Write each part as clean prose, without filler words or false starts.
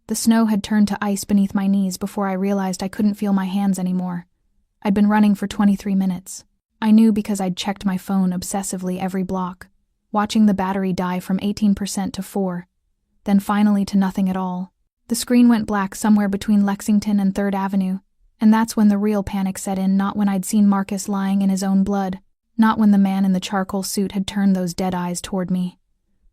The snow had turned to ice beneath my knees before I realized I couldn't feel my hands anymore. I'd been running for 23 minutes. I knew because I'd checked my phone obsessively every block, watching the battery die from 18% to 4%, then finally to nothing at all. The screen went black somewhere between Lexington and 3rd Avenue, and that's when the real panic set in, not when I'd seen Marcus lying in his own blood, not when the man in the charcoal suit had turned those dead eyes toward me,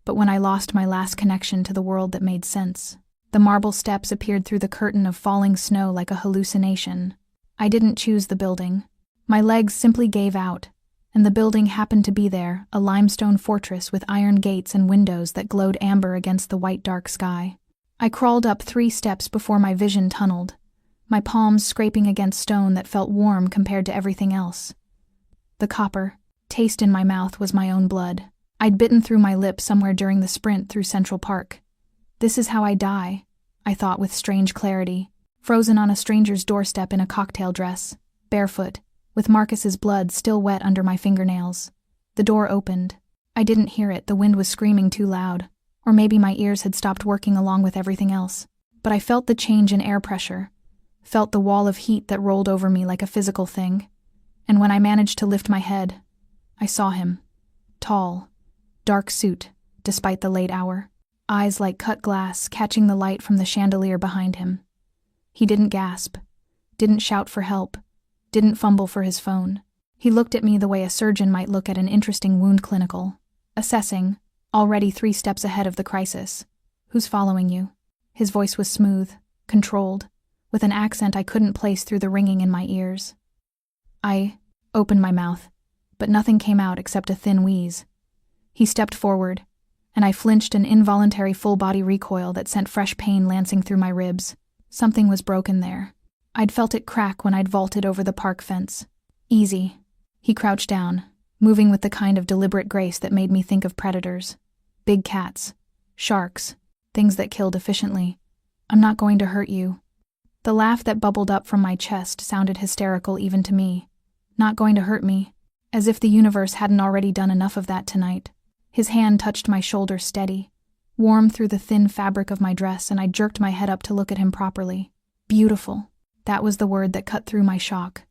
but when I lost my last connection to the world that made sense. The marble steps appeared through the curtain of falling snow like a hallucination. I didn't choose the building. My legs simply gave out, and the building happened to be there, a limestone fortress with iron gates and windows that glowed amber against the white dark sky. I crawled up 3 steps before my vision tunneled, my palms scraping against stone that felt warm compared to everything else. The copper taste in my mouth was my own blood. I'd bitten through my lip somewhere during the sprint through Central Park. This is how I die, I thought with strange clarity, frozen on a stranger's doorstep in a cocktail dress, barefoot, with Marcus's blood still wet under my fingernails. The door opened. I didn't hear it, the wind was screaming too loud, or maybe my ears had stopped working along with everything else. But I felt the change in air pressure, felt the wall of heat that rolled over me like a physical thing, and when I managed to lift my head, I saw him. Tall, dark suit, despite the late hour. Eyes like cut glass catching the light from the chandelier behind him. He didn't gasp, didn't shout for help, didn't fumble for his phone. He looked at me the way a surgeon might look at an interesting wound clinical, assessing, already 3 steps ahead of the crisis. Who's following you? His voice was smooth, controlled, with an accent I couldn't place through the ringing in my ears. I opened my mouth, but nothing came out except a thin wheeze. He stepped forward, and I flinched, an involuntary full-body recoil that sent fresh pain lancing through my ribs. Something was broken there. I'd felt it crack when I'd vaulted over the park fence. Easy. He crouched down, moving with the kind of deliberate grace that made me think of predators. Big cats, sharks, things that killed efficiently. I'm not going to hurt you. The laugh that bubbled up from my chest sounded hysterical even to me. Not going to hurt me, as if the universe hadn't already done enough of that tonight. His hand touched my shoulder steady, warm through the thin fabric of my dress, and I jerked my head up to look at him properly. Beautiful. That was the word that cut through my shock.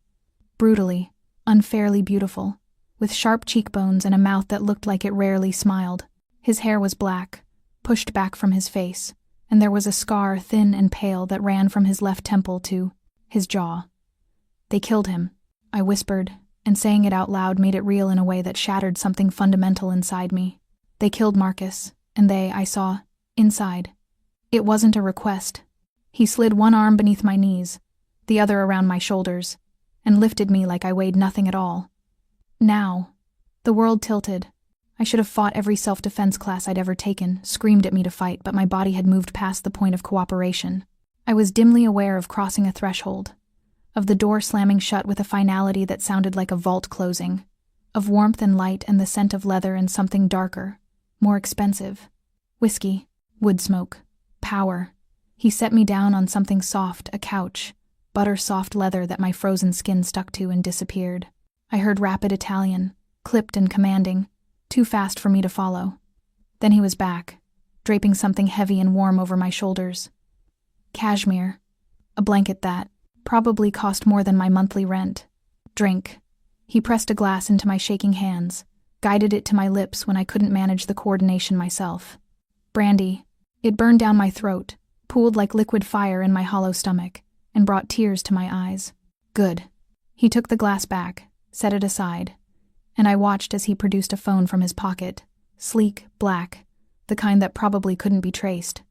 Brutally, unfairly beautiful, with sharp cheekbones and a mouth that looked like it rarely smiled. His hair was black, pushed back from his face, and there was a scar, thin and pale, that ran from his left temple to his jaw. They killed him, I whispered, and saying it out loud made it real in a way that shattered something fundamental inside me. They killed Marcus, and I saw, inside. It wasn't a request. He slid one arm beneath my knees, the other around my shoulders, and lifted me like I weighed nothing at all. Now, the world tilted. I should have fought every self-defense class I'd ever taken, screamed at me to fight, but my body had moved past the point of cooperation. I was dimly aware of crossing a threshold, of the door slamming shut with a finality that sounded like a vault closing, of warmth and light and the scent of leather and something darker, more expensive. Whiskey, wood smoke, power. He set me down on something soft, a couch, butter-soft leather that my frozen skin stuck to, and disappeared. I heard rapid Italian, clipped and commanding, too fast for me to follow. Then he was back, draping something heavy and warm over my shoulders. Cashmere, a blanket that probably cost more than my monthly rent. Drink. He pressed a glass into my shaking hands, guided it to my lips when I couldn't manage the coordination myself. Brandy. It burned down my throat, pooled like liquid fire in my hollow stomach, and brought tears to my eyes. Good. He took the glass back, set it aside, and I watched as he produced a phone from his pocket, sleek, black, the kind that probably couldn't be traced.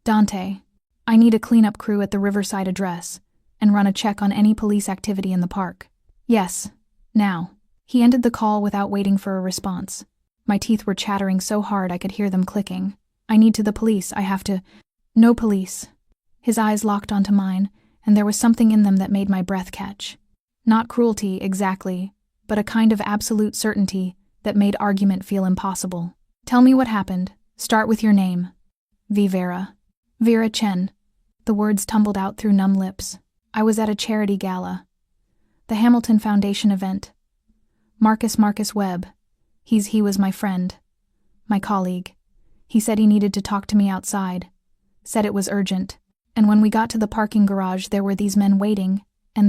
Dante, I need a cleanup crew at the Riverside address, and run a check on any police activity in the park. Yes, now. He ended the call without waiting for a response. My teeth were chattering so hard I could hear them clicking. I need to the police, I have to— No police. His eyes locked onto mine, and there was something in them that made my breath catch. Not cruelty, exactly, but a kind of absolute certainty that made argument feel impossible. Tell me what happened. Start with your name. Vera. Vera Chen. The words tumbled out through numb lips. I was at a charity gala. The Hamilton Foundation event. Marcus Webb. He was my friend. My colleague. He said he needed to talk to me outside. Said it was urgent. And when we got to the parking garage, there were these men waiting, and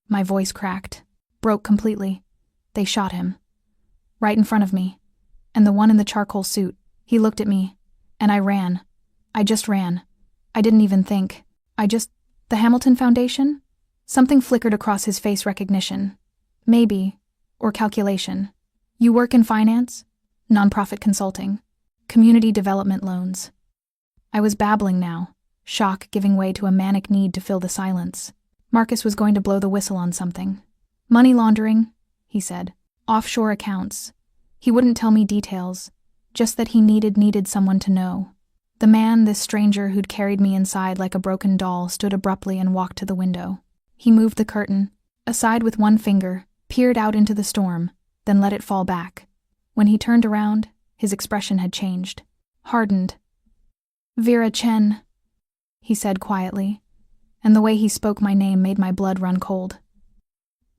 my voice cracked, broke completely. They shot him. Right in front of me. And the one in the charcoal suit, he looked at me, and I ran. I just ran. I didn't even think. The Hamilton Foundation? Something flickered across his face. Recognition. Maybe. Or calculation. You work in finance? Nonprofit consulting. Community development loans. I was babbling now, shock giving way to a manic need to fill the silence. Marcus was going to blow the whistle on something. Money laundering, he said. Offshore accounts. He wouldn't tell me details, just that he needed someone to know. The man, this stranger who'd carried me inside like a broken doll, stood abruptly and walked to the window. He moved the curtain, aside with one finger, peered out into the storm, then let it fall back. When he turned around, his expression had changed. Hardened. Vera Chen, he said quietly, and the way he spoke my name made my blood run cold.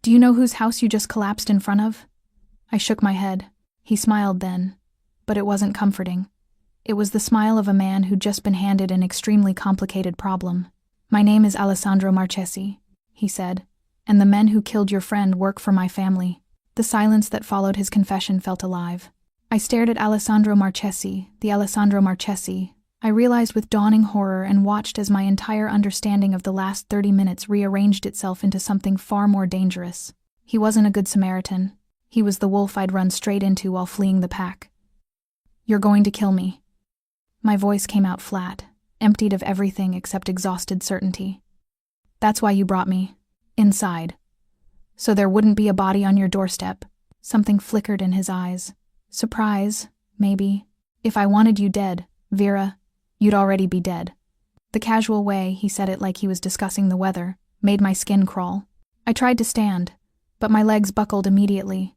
Do you know whose house you just collapsed in front of? I shook my head. He smiled then, but it wasn't comforting. It was the smile of a man who'd just been handed an extremely complicated problem. My name is Alessandro Marchesi, he said, and the men who killed your friend work for my family. The silence that followed his confession felt alive. I stared at Alessandro Marchesi, the Alessandro Marchesi. I realized with dawning horror and watched as my entire understanding of the last 30 minutes rearranged itself into something far more dangerous. He wasn't a good Samaritan. He was the wolf I'd run straight into while fleeing the pack. You're going to kill me. My voice came out flat, emptied of everything except exhausted certainty. That's why you brought me. Inside. So there wouldn't be a body on your doorstep. Something flickered in his eyes. Surprise, maybe. If I wanted you dead, Vera, you'd already be dead. The casual way he said it, like he was discussing the weather, made my skin crawl. I tried to stand, but my legs buckled immediately.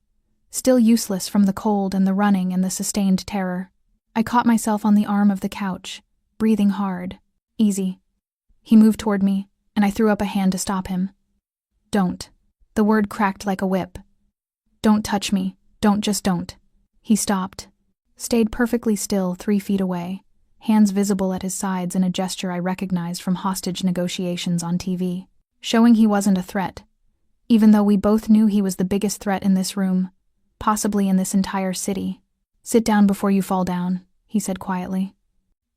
Still useless from the cold and the running and the sustained terror. I caught myself on the arm of the couch, breathing hard. Easy. He moved toward me, and I threw up a hand to stop him. Don't. The word cracked like a whip. Don't touch me. Just don't. He stopped. Stayed perfectly still 3 feet away, hands visible at his sides in a gesture I recognized from hostage negotiations on TV, showing he wasn't a threat, even though we both knew he was the biggest threat in this room, possibly in this entire city. Sit down before you fall down, he said quietly.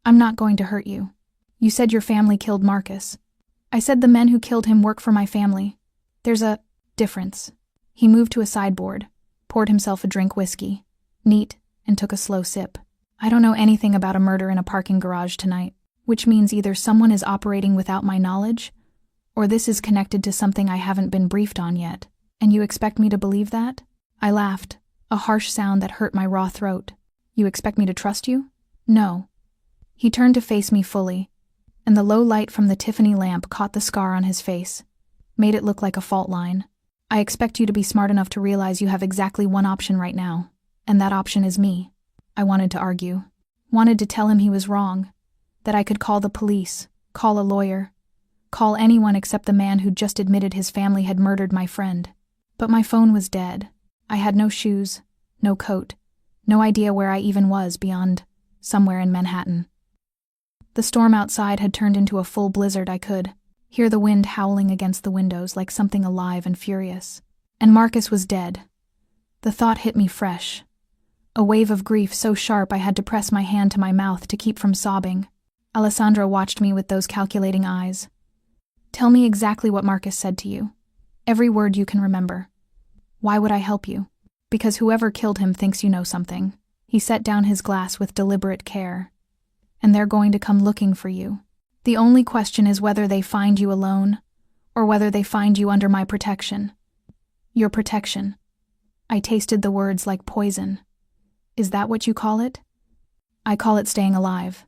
I'm not going to hurt you. You said your family killed Marcus. I said the men who killed him work for my family. There's a difference. He moved to a sideboard, poured himself a drink whiskey, neat, and took a slow sip. I don't know anything about a murder in a parking garage tonight, which means either someone is operating without my knowledge, or this is connected to something I haven't been briefed on yet. And you expect me to believe that? I laughed, a harsh sound that hurt my raw throat. You expect me to trust you? No. He turned to face me fully, and the low light from the Tiffany lamp caught the scar on his face, made it look like a fault line. I expect you to be smart enough to realize you have exactly one option right now, and that option is me. I wanted to argue. Wanted to tell him he was wrong, that I could call the police, call a lawyer, call anyone except the man who'd just admitted his family had murdered my friend. But my phone was dead. I had no shoes, no coat, no idea where I even was beyond somewhere in Manhattan. The storm outside had turned into a full blizzard. I could hear the wind howling against the windows like something alive and furious. And Marcus was dead. The thought hit me fresh. A wave of grief so sharp I had to press my hand to my mouth to keep from sobbing. Alessandro watched me with those calculating eyes. Tell me exactly what Marcus said to you. Every word you can remember. Why would I help you? Because whoever killed him thinks you know something. He set down his glass with deliberate care. And they're going to come looking for you. The only question is whether they find you alone, or whether they find you under my protection. Your protection. I tasted the words like poison. Is that what you call it? I call it staying alive.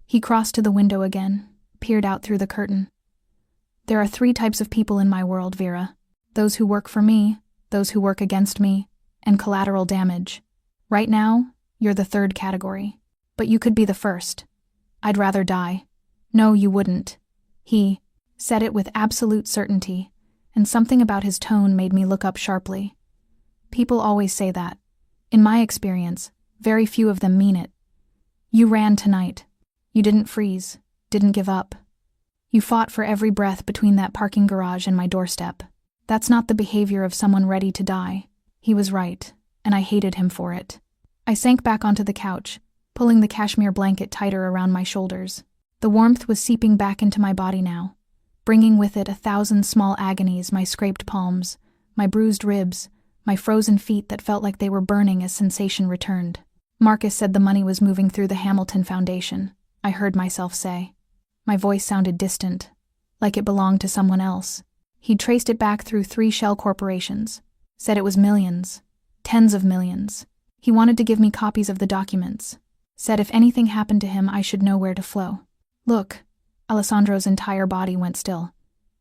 He crossed to the window again, peered out through the curtain. There are 3 types of people in my world, Vera. Those who work for me, those who work against me, and collateral damage. Right now, you're the 3rd category. But you could be the 1st. I'd rather die. No, you wouldn't. He said it with absolute certainty, and something about his tone made me look up sharply. People always say that. In my experience, very few of them mean it. You ran tonight. You didn't freeze, didn't give up. You fought for every breath between that parking garage and my doorstep. That's not the behavior of someone ready to die. He was right, and I hated him for it. I sank back onto the couch, pulling the cashmere blanket tighter around my shoulders. The warmth was seeping back into my body now, bringing with it 1,000 small agonies, my scraped palms, my bruised ribs, my frozen feet that felt like they were burning as sensation returned. Marcus said the money was moving through the Hamilton Foundation, I heard myself say. My voice sounded distant, like it belonged to someone else. He'd traced it back through 3 shell corporations, said it was millions, tens of millions. He wanted to give me copies of the documents, said if anything happened to him I should know where to flow. Look, Alessandro's entire body went still.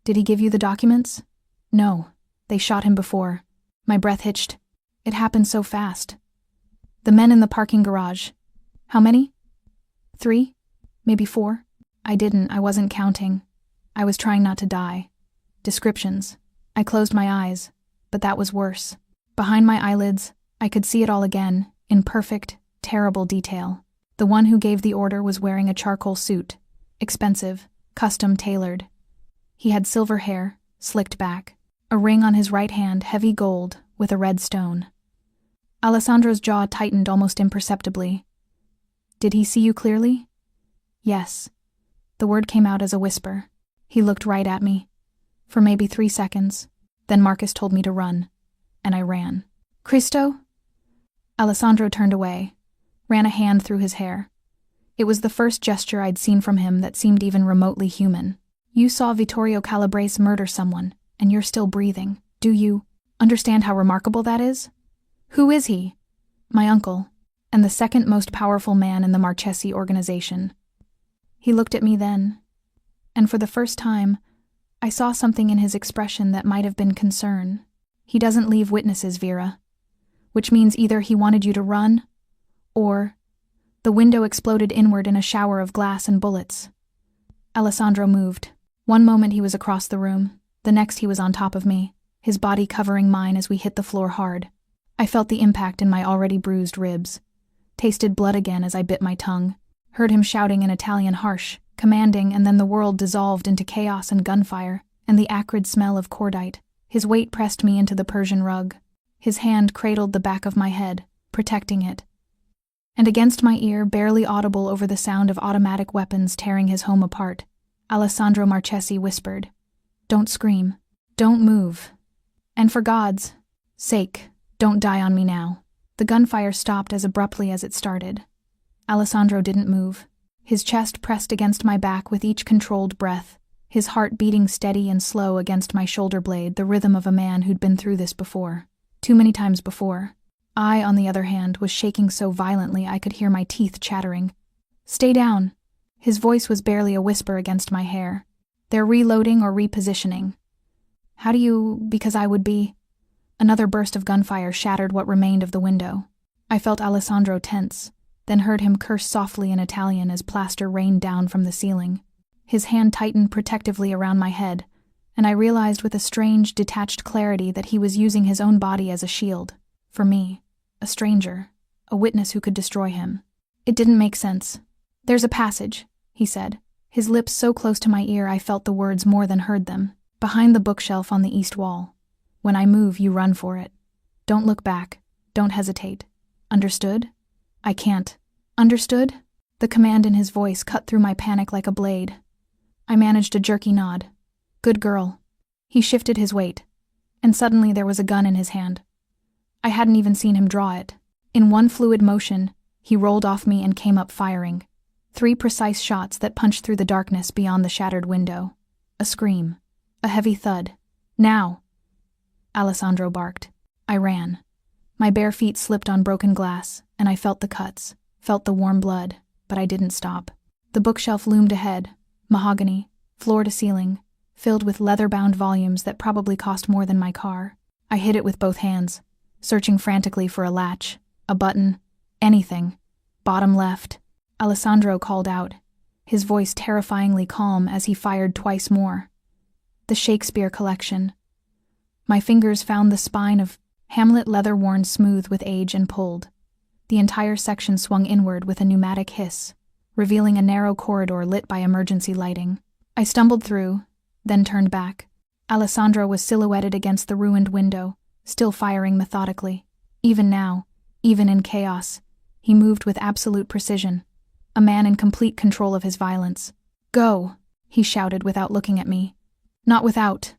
Did he give you the documents? No, they shot him before. My breath hitched. It happened so fast. The men in the parking garage. How many? 3? Maybe 4? I wasn't counting. I was trying not to die. Descriptions. I closed my eyes, but that was worse. Behind my eyelids, I could see it all again, in perfect, terrible detail. The one who gave the order was wearing a charcoal suit, expensive, custom-tailored. He had silver hair, slicked back, a ring on his right hand, heavy gold, with a red stone. Alessandro's jaw tightened almost imperceptibly. Did he see you clearly? Yes. The word came out as a whisper. He looked right at me. For maybe 3 seconds. Then Marcus told me to run. And I ran. Cristo? Alessandro turned away, ran a hand through his hair. It was the first gesture I'd seen from him that seemed even remotely human. You saw Vittorio Calabrese murder someone, and you're still breathing. Do you understand how remarkable that is? Who is he? My uncle, and the second most powerful man in the Marchesi organization. He looked at me then, and for the first time, I saw something in his expression that might have been concern. He doesn't leave witnesses, Vera. Which means either he wanted you to run, or... The window exploded inward in a shower of glass and bullets. Alessandro moved. One moment he was across the room, the next he was on top of me, his body covering mine as we hit the floor hard. I felt the impact in my already bruised ribs, tasted blood again as I bit my tongue, heard him shouting in Italian harsh, commanding, and then the world dissolved into chaos and gunfire, and the acrid smell of cordite. His weight pressed me into the Persian rug. His hand cradled the back of my head, protecting it. And against my ear, barely audible over the sound of automatic weapons tearing his home apart, Alessandro Marchesi whispered, "Don't scream. Don't move. And for God's sake, don't die on me now." The gunfire stopped as abruptly as it started. Alessandro didn't move. His chest pressed against my back with each controlled breath, his heart beating steady and slow against my shoulder blade, the rhythm of a man who'd been through this before. Too many times before. I, on the other hand, was shaking so violently I could hear my teeth chattering. "Stay down." His voice was barely a whisper against my hair. "They're reloading or repositioning." "How do you... because I would be..." Another burst of gunfire shattered what remained of the window. I felt Alessandro tense, then heard him curse softly in Italian as plaster rained down from the ceiling. His hand tightened protectively around my head, and I realized with a strange, detached clarity that he was using his own body as a shield. For me. A stranger. A witness who could destroy him. It didn't make sense. "There's a passage," he said, his lips so close to my ear I felt the words more than heard them. "Behind the bookshelf on the east wall. When I move, you run for it. Don't look back. Don't hesitate. Understood?" "I can't." "Understood?" The command in his voice cut through my panic like a blade. I managed a jerky nod. "Good girl." He shifted his weight, and suddenly there was a gun in his hand. I hadn't even seen him draw it. In one fluid motion, he rolled off me and came up firing. 3 precise shots that punched through the darkness beyond the shattered window. A scream. A heavy thud. "Now!" Alessandro barked. I ran. My bare feet slipped on broken glass, and I felt the cuts, felt the warm blood, but I didn't stop. The bookshelf loomed ahead, mahogany, floor to ceiling, filled with leather-bound volumes that probably cost more than my car. I hit it with both hands, searching frantically for a latch, a button, anything. Bottom left. Alessandro called out, his voice terrifyingly calm as he fired twice more. The Shakespeare collection. My fingers found the spine of Hamlet, leather worn smooth with age and pulled. The entire section swung inward with a pneumatic hiss, revealing a narrow corridor lit by emergency lighting. I stumbled through, then turned back. Alessandro was silhouetted against the ruined window, still firing methodically. Even now, even in chaos, he moved with absolute precision, a man in complete control of his violence. "Go," he shouted without looking at me. "Not without."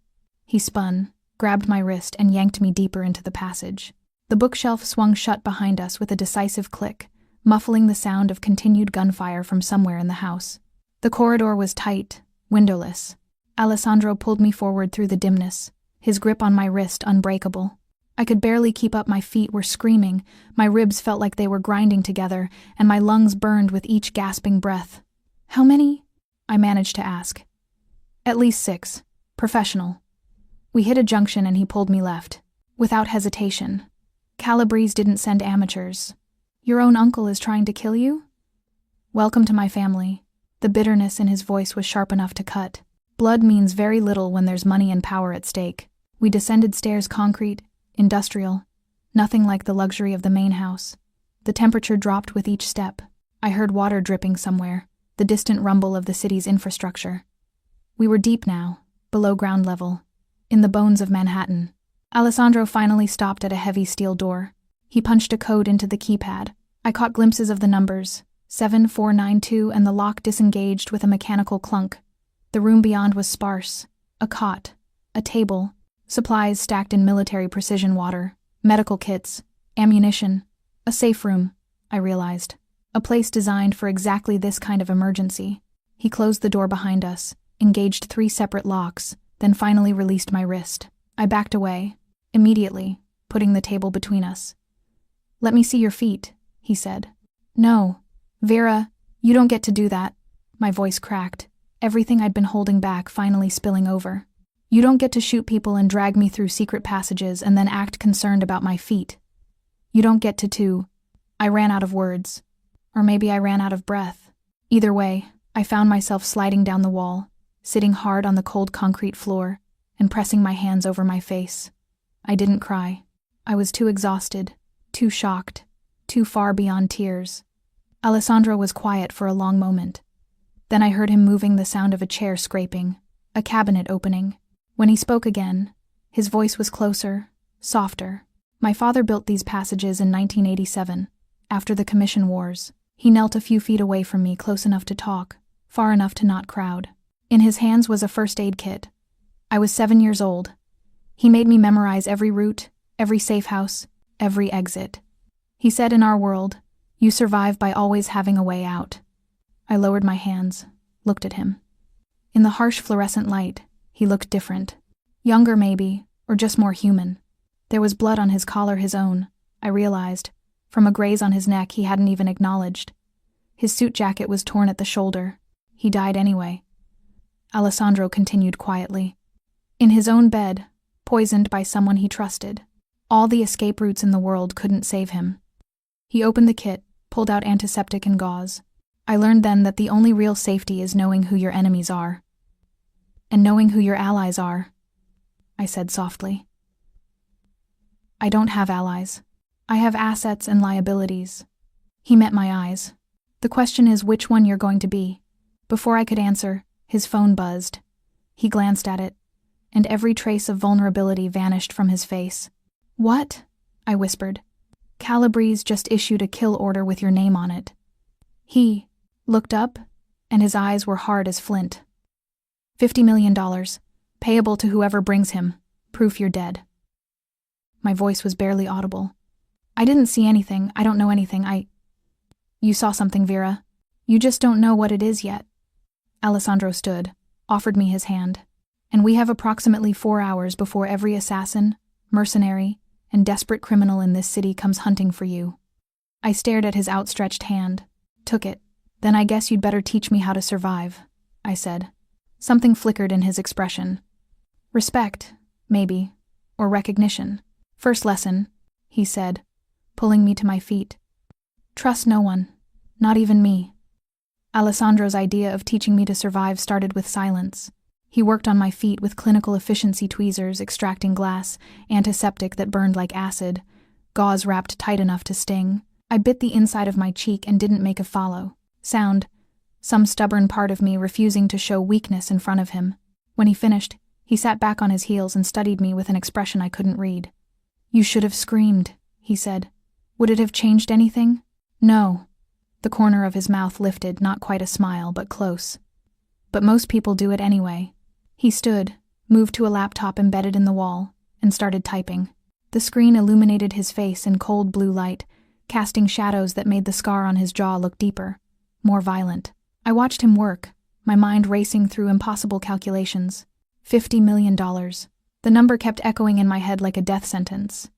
He spun, grabbed my wrist, and yanked me deeper into the passage. The bookshelf swung shut behind us with a decisive click, muffling the sound of continued gunfire from somewhere in the house. The corridor was tight, windowless. Alessandro pulled me forward through the dimness, his grip on my wrist unbreakable. I could barely keep up, my feet were screaming, my ribs felt like they were grinding together, and my lungs burned with each gasping breath. "How many?" I managed to ask. "At least 6. Professional." We hit a junction and he pulled me left. Without hesitation. "Calabrese didn't send amateurs. Your own uncle is trying to kill you?" "Welcome to my family." The bitterness in his voice was sharp enough to cut. Blood means very little when there's money and power at stake. We descended stairs, concrete, industrial, nothing like the luxury of the main house. The temperature dropped with each step. I heard water dripping somewhere, the distant rumble of the city's infrastructure. We were deep now, below ground level, in the bones of Manhattan. Alessandro finally stopped at a heavy steel door. He punched a code into the keypad. I caught glimpses of the numbers, 7492, and the lock disengaged with a mechanical clunk. The room beyond was sparse. A cot, a table, supplies stacked in military precision water, medical kits, ammunition, a safe room, I realized. A place designed for exactly this kind of emergency. He closed the door behind us, engaged 3 separate locks, then finally released my wrist. I backed away, immediately, putting the table between us. "Let me see your feet," he said. "No, Vera, you don't get to do that." My voice cracked, everything I'd been holding back finally spilling over. "You don't get to shoot people and drag me through secret passages and then act concerned about my feet. You don't get to. I ran out of words. Or maybe I ran out of breath. Either way, I found myself sliding down the wall, sitting hard on the cold concrete floor, and pressing my hands over my face. I didn't cry. I was too exhausted, too shocked, too far beyond tears. Alessandro was quiet for a long moment. Then I heard him moving, the sound of a chair scraping, a cabinet opening. When he spoke again, his voice was closer, softer. "My father built these passages in 1987, after the Commission Wars." He knelt a few feet away from me, close enough to talk, far enough to not crowd. In his hands was a first aid kit. I was 7 years old. He made me memorize every route, every safe house, every exit. He said, "In our world, you survive by always having a way out." I lowered my hands, looked at him. In the harsh fluorescent light, he looked different. Younger maybe, or just more human. There was blood on his collar, his own, I realized, from a graze on his neck he hadn't even acknowledged. His suit jacket was torn at the shoulder. He died anyway. Alessandro continued quietly. In his own bed, poisoned by someone he trusted. All the escape routes in the world couldn't save him. He opened the kit, pulled out antiseptic and gauze. I learned then that the only real safety is knowing who your enemies are. And knowing who your allies are, I said softly. I don't have allies. I have assets and liabilities. He met my eyes. The question is which one you're going to be. Before I could answer, his phone buzzed. He glanced at it, and every trace of vulnerability vanished from his face. "What?" I whispered. "Calabrese just issued a kill order with your name on it." He looked up, and his eyes were hard as flint. $50 million, payable to whoever brings him. Proof you're dead. My voice was barely audible. "I didn't see anything. I don't know anything. You saw something, Vera. You just don't know what it is yet." Alessandro stood, offered me his hand. "And we have approximately 4 hours before every assassin, mercenary, and desperate criminal in this city comes hunting for you." I stared at his outstretched hand, took it. "Then I guess you'd better teach me how to survive," I said. Something flickered in his expression. "Respect, maybe, or recognition. First lesson," he said, pulling me to my feet. "Trust no one, not even me." Alessandro's idea of teaching me to survive started with silence. He worked on my feet with clinical efficiency tweezers, extracting glass, antiseptic that burned like acid, gauze wrapped tight enough to sting. I bit the inside of my cheek and didn't make a follow sound, some stubborn part of me refusing to show weakness in front of him. When he finished, he sat back on his heels and studied me with an expression I couldn't read. "You should have screamed," he said. "Would it have changed anything?" "No." The corner of his mouth lifted, not quite a smile, but close. "But most people do it anyway." He stood, moved to a laptop embedded in the wall, and started typing. The screen illuminated his face in cold blue light, casting shadows that made the scar on his jaw look deeper, more violent. I watched him work, my mind racing through impossible calculations. $50 million. The number kept echoing in my head like a death sentence.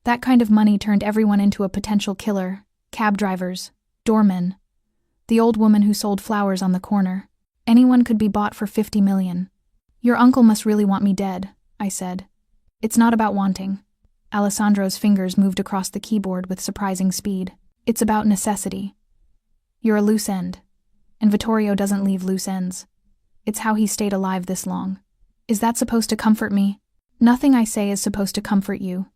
That kind of money turned everyone into a potential killer: cab drivers, doormen, the old woman who sold flowers on the corner. Anyone could be bought for $50 million. "Your uncle must really want me dead," I said. "It's not about wanting." Alessandro's fingers moved across the keyboard with surprising speed. "It's about necessity. You're a loose end. And Vittorio doesn't leave loose ends. It's how he stayed alive this long. Is that supposed to comfort me?" "Nothing I say is supposed to comfort you.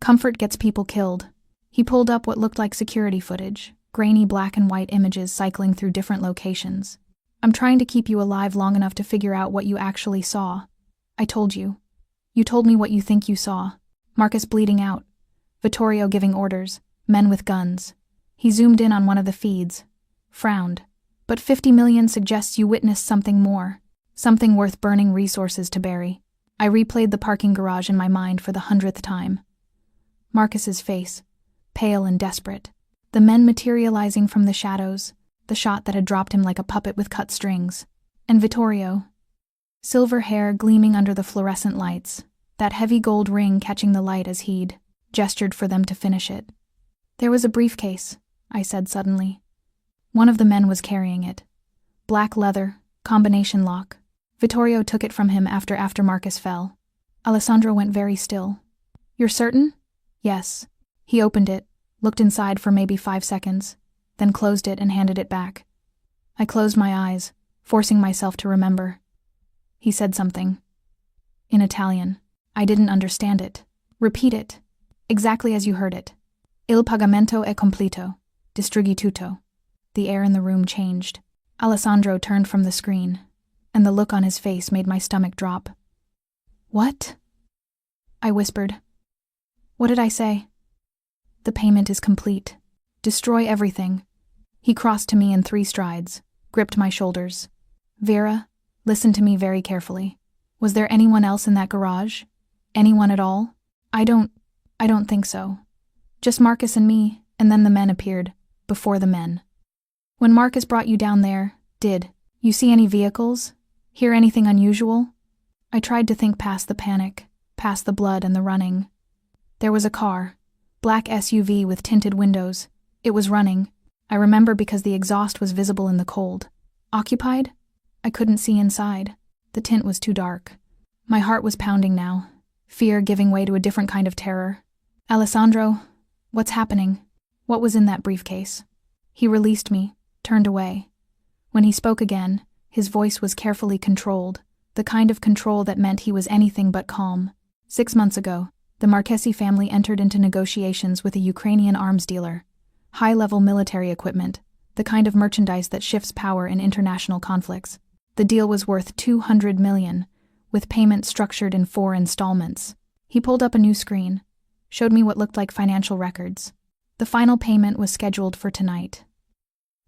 Comfort gets people killed." He pulled up what looked like security footage, grainy black and white images cycling through different locations. "I'm trying to keep you alive long enough to figure out what you actually saw. I told you. You told me what you think you saw. Marcus bleeding out. Vittorio giving orders. Men with guns." He zoomed in on one of the feeds, frowned. "But 50 million suggests you witnessed something more. Something worth burning resources to bury." I replayed the parking garage in my mind for the 100th time. Marcus's face, pale and desperate. The men materializing from the shadows, the shot that had dropped him like a puppet with cut strings. And Vittorio. Silver hair gleaming under the fluorescent lights, that heavy gold ring catching the light as he'd gestured for them to finish it. "There was a briefcase," I said suddenly. One of the men was carrying it. Black leather, combination lock. Vittorio took it from him after Marcus fell. Alessandro went very still. "You're certain?" "Yes." He opened it, looked inside for maybe 5 seconds, then closed it and handed it back. I closed my eyes, forcing myself to remember. He said something. In Italian. I didn't understand it. "Repeat it. Exactly as you heard it. Il pagamento è completo. Distribuito." The air in the room changed. Alessandro turned from the screen, and the look on his face made my stomach drop. "What?" I whispered. "What did I say?" "The payment is complete. Destroy everything." He crossed to me in 3 strides, gripped my shoulders. "Vera, listen to me very carefully. Was there anyone else in that garage? Anyone at all?" I don't think so. Just Marcus and me, and then the men appeared, before the men." "When Marcus brought you down there, did you see any vehicles? Hear anything unusual?" I tried to think past the panic, past the blood and the running. "There was a car, black SUV with tinted windows. It was running. I remember because the exhaust was visible in the cold. Occupied? I couldn't see inside. The tint was too dark. My heart was pounding now, fear giving way to a different kind of terror. "Alessandro, what's happening? What was in that briefcase?" He released me, turned away. When he spoke again, his voice was carefully controlled, the kind of control that meant he was anything but calm. 6 months ago, the Marchesi family entered into negotiations with a Ukrainian arms dealer. High-level military equipment, the kind of merchandise that shifts power in international conflicts. The deal was worth $200 million, with payment structured in 4 installments. He pulled up a new screen, showed me what looked like financial records. The final payment was scheduled for tonight.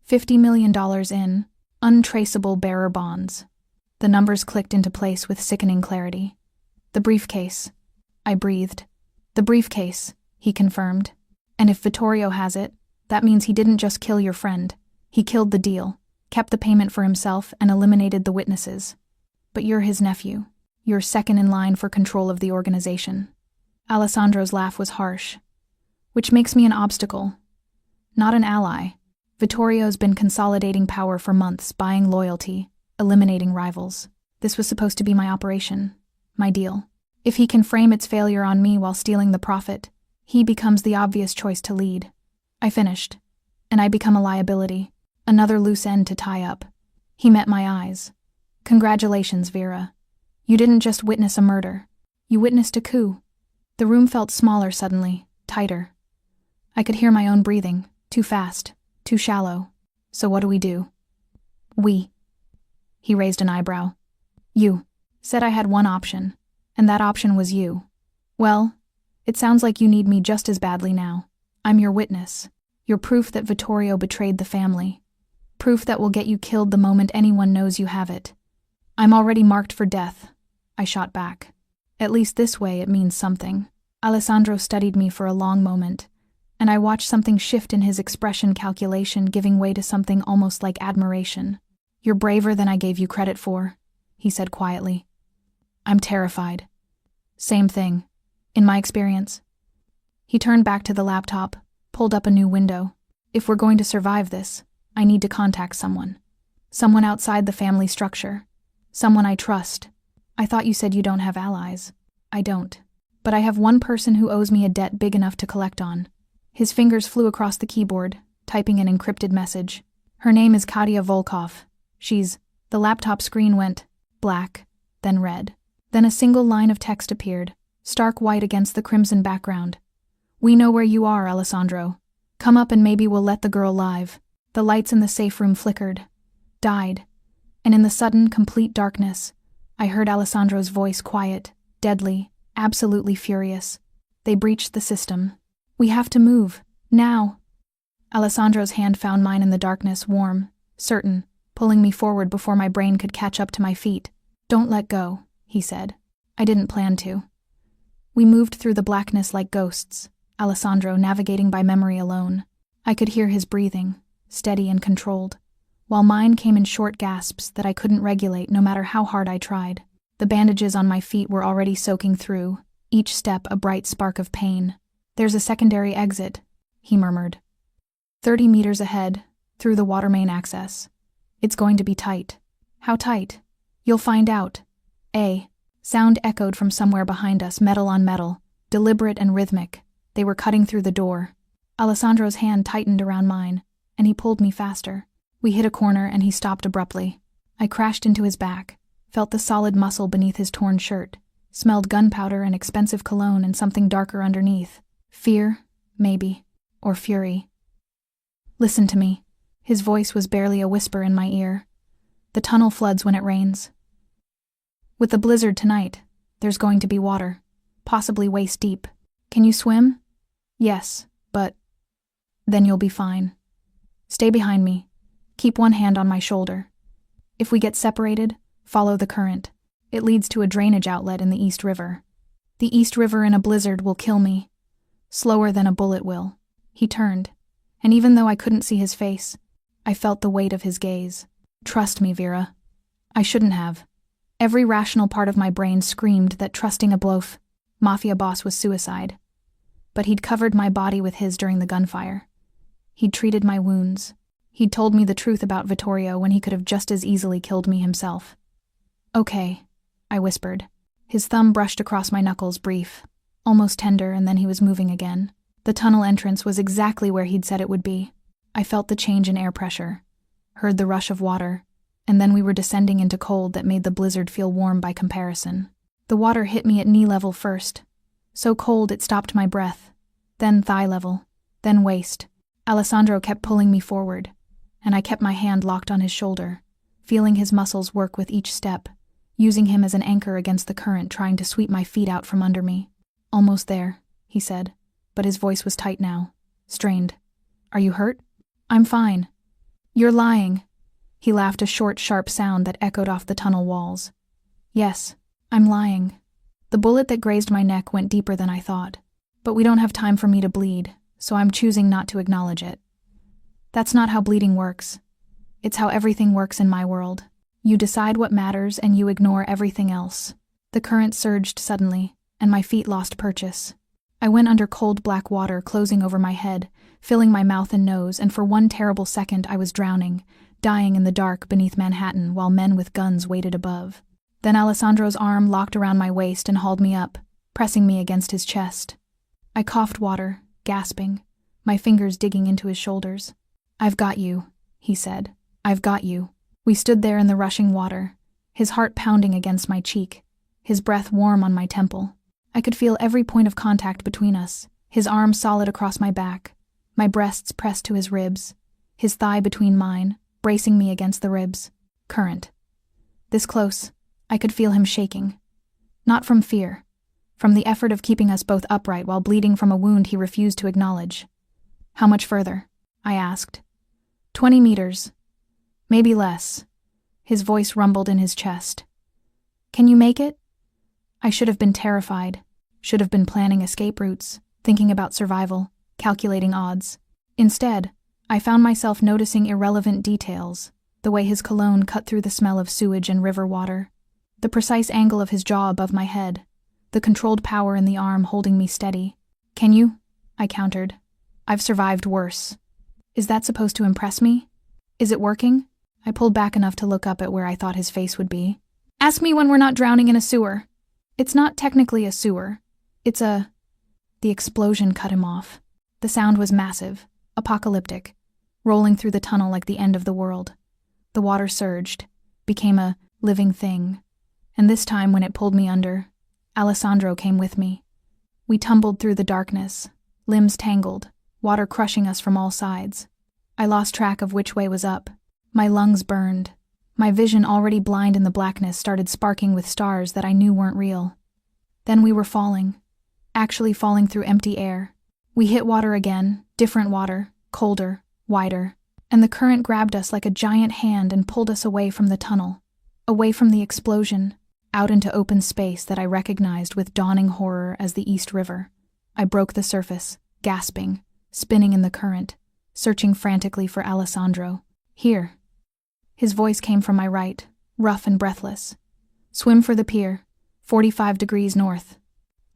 $50 million in untraceable bearer bonds. The numbers clicked into place with sickening clarity. "The briefcase." I breathed. "The briefcase," he confirmed. "And if Vittorio has it, that means he didn't just kill your friend. He killed the deal, kept the payment for himself, and eliminated the witnesses. But you're his nephew. You're second in line for control of the organization." Alessandro's laugh was harsh. "Which makes me an obstacle. Not an ally. Vittorio's been consolidating power for months, buying loyalty, eliminating rivals. This was supposed to be my operation, my deal. If he can frame its failure on me while stealing the profit, he becomes the obvious choice to lead. I finished, and I become a liability, another loose end to tie up." He met my eyes. "Congratulations, Vera. You didn't just witness a murder. You witnessed a coup." The room felt smaller suddenly, tighter. I could hear my own breathing, too fast, too shallow. "So what do we do?" We. He raised an eyebrow. You. Said I had one option, and that option was you. Well, it sounds like you need me just as badly now. I'm your witness. Your proof that Vittorio betrayed the family. Proof that will get you killed the moment anyone knows you have it. I'm already marked for death, I shot back. At least this way it means something. Alessandro studied me for a long moment, and I watched something shift in his expression, calculation giving way to something almost like admiration. You're braver than I gave you credit for, he said quietly. I'm terrified. Same thing, in my experience. He turned back to the laptop, pulled up a new window. If we're going to survive this, I need to contact someone. Someone outside the family structure. Someone I trust. I thought you said you don't have allies. I don't. But I have one person who owes me a debt big enough to collect on. His fingers flew across the keyboard, typing an encrypted message. Her name is Katia Volkov. The laptop screen went black, then red. Then a single line of text appeared, stark white against the crimson background. We know where you are, Alessandro. Come up and maybe we'll let the girl live. The lights in the safe room flickered, died, and in the sudden, complete darkness, I heard Alessandro's voice, quiet, deadly, absolutely furious. They breached the system. We have to move, now. Alessandro's hand found mine in the darkness, warm, certain, pulling me forward before my brain could catch up to my feet. Don't let go, he said. I didn't plan to. We moved through the blackness like ghosts, Alessandro navigating by memory alone. I could hear his breathing, steady and controlled, while mine came in short gasps that I couldn't regulate no matter how hard I tried. The bandages on my feet were already soaking through, each step a bright spark of pain. There's a secondary exit, he murmured. 30 meters ahead, through the water main access. It's going to be tight. How tight? You'll find out. Sound echoed from somewhere behind us, metal on metal, deliberate and rhythmic. They were cutting through the door. Alessandro's hand tightened around mine, and he pulled me faster. We hit a corner and he stopped abruptly. I crashed into his back, felt the solid muscle beneath his torn shirt, smelled gunpowder and expensive cologne and something darker underneath. Fear, maybe, or fury. Listen to me. His voice was barely a whisper in my ear. The tunnel floods when it rains. With the blizzard tonight, there's going to be water, possibly waist deep. Can you swim? Yes, but then you'll be fine. Stay behind me. Keep one hand on my shoulder. If we get separated, follow the current. It leads to a drainage outlet in the East River. The East River in a blizzard will kill me. Slower than a bullet will. He turned, and even though I couldn't see his face, I felt the weight of his gaze. Trust me, Vera. I shouldn't have. Every rational part of my brain screamed that trusting a Mafia boss was suicide. But he'd covered my body with his during the gunfire. He'd treated my wounds. He'd told me the truth about Vittorio when he could have just as easily killed me himself. Okay, I whispered. His thumb brushed across my knuckles, brief, almost tender, and then he was moving again. The tunnel entrance was exactly where he'd said it would be. I felt the change in air pressure, heard the rush of water, and then we were descending into cold that made the blizzard feel warm by comparison. The water hit me at knee level first, so cold it stopped my breath, then thigh level, then waist. Alessandro kept pulling me forward, and I kept my hand locked on his shoulder, feeling his muscles work with each step, using him as an anchor against the current, trying to sweep my feet out from under me. Almost there, he said, but his voice was tight now, strained. Are you hurt? I'm fine. You're lying. He laughed, a short, sharp sound that echoed off the tunnel walls. Yes, I'm lying. The bullet that grazed my neck went deeper than I thought, but we don't have time for me to bleed, so I'm choosing not to acknowledge it. That's not how bleeding works. It's how everything works in my world. You decide what matters and you ignore everything else. The current surged suddenly, and my feet lost purchase. I went under cold black water closing over my head, filling my mouth and nose, and for one terrible second I was drowning, dying in the dark beneath Manhattan while men with guns waited above. Then Alessandro's arm locked around my waist and hauled me up, pressing me against his chest. I coughed water, gasping, my fingers digging into his shoulders. I've got you, he said. I've got you. We stood there in the rushing water, his heart pounding against my cheek, his breath warm on my temple. I could feel every point of contact between us, his arm solid across my back, my breasts pressed to his ribs, his thigh between mine, bracing me against the ribs. Current. This close, I could feel him shaking. Not from fear. From the effort of keeping us both upright while bleeding from a wound he refused to acknowledge. How much further? I asked. 20 meters. Maybe less. His voice rumbled in his chest. Can you make it? I should have been terrified. Should have been planning escape routes, thinking about survival, calculating odds. Instead, I found myself noticing irrelevant details, the way his cologne cut through the smell of sewage and river water, the precise angle of his jaw above my head, the controlled power in the arm holding me steady. Can you? I countered. I've survived worse. Is that supposed to impress me? Is it working? I pulled back enough to look up at where I thought his face would be. Ask me when we're not drowning in a sewer. It's not technically a sewer. It's a... The explosion cut him off. The sound was massive, apocalyptic, rolling through the tunnel like the end of the world. The water surged, became a living thing. And this time when it pulled me under, Alessandro came with me. We tumbled through the darkness, limbs tangled, water crushing us from all sides. I lost track of which way was up. My lungs burned. My vision, already blind in the blackness, started sparking with stars that I knew weren't real. Then we were falling. Actually falling through empty air. We hit water again, different water, colder, wider, and the current grabbed us like a giant hand and pulled us away from the tunnel, away from the explosion, out into open space that I recognized with dawning horror as the East River. I broke the surface, gasping, spinning in the current, searching frantically for Alessandro. Here. His voice came from my right, rough and breathless. Swim for the pier, 45 degrees north.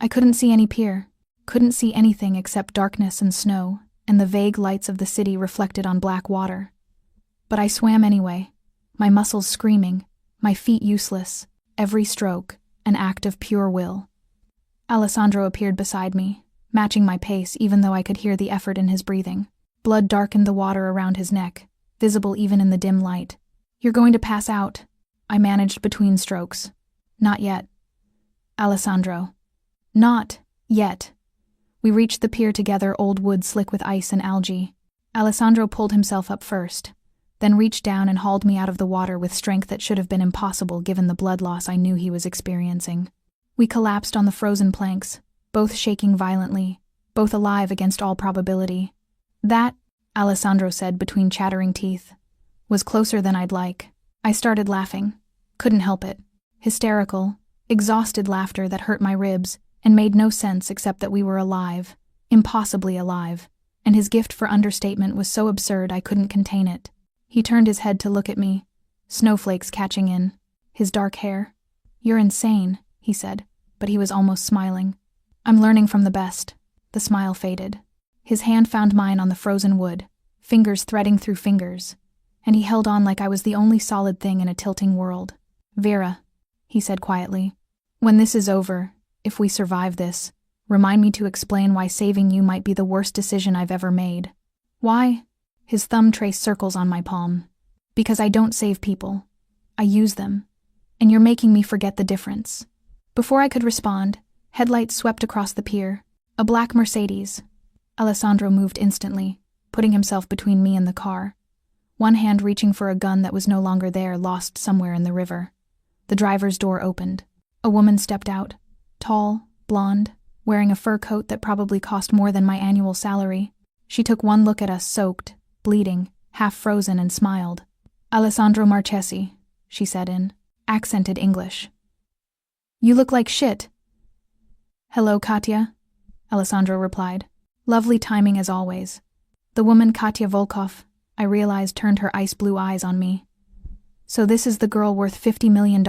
I couldn't see any pier, couldn't see anything except darkness and snow, and the vague lights of the city reflected on black water. But I swam anyway, my muscles screaming, my feet useless, every stroke an act of pure will. Alessandro appeared beside me, matching my pace even though I could hear the effort in his breathing. Blood darkened the water around his neck, visible even in the dim light. You're going to pass out, I managed between strokes. Not yet. Alessandro. Not yet. We reached the pier together, old wood slick with ice and algae. Alessandro pulled himself up first, then reached down and hauled me out of the water with strength that should have been impossible given the blood loss I knew he was experiencing. We collapsed on the frozen planks, both shaking violently, both alive against all probability. That, Alessandro said between chattering teeth, was closer than I'd like. I started laughing. Couldn't help it. Hysterical, exhausted laughter that hurt my ribs and made no sense except that we were alive, impossibly alive, and his gift for understatement was so absurd I couldn't contain it. He turned his head to look at me, snowflakes catching in, his dark hair. You're insane, he said, but he was almost smiling. I'm learning from the best. The smile faded. His hand found mine on the frozen wood, fingers threading through fingers, and he held on like I was the only solid thing in a tilting world. Vera, he said quietly, when this is over, if we survive this, remind me to explain why saving you might be the worst decision I've ever made. Why? His thumb traced circles on my palm. Because I don't save people. I use them. And you're making me forget the difference. Before I could respond, headlights swept across the pier. A black Mercedes. Alessandro moved instantly, putting himself between me and the car. One hand reaching for a gun that was no longer there, lost somewhere in the river. The driver's door opened. A woman stepped out. Tall, blonde, wearing a fur coat that probably cost more than my annual salary. She took one look at us, soaked, bleeding, half frozen, and smiled. Alessandro Marchesi, she said in accented English. You look like shit. Hello, Katya, Alessandro replied. Lovely timing as always. The woman Katya Volkov, I realized, turned her ice blue eyes on me. So this is the girl worth $50 million.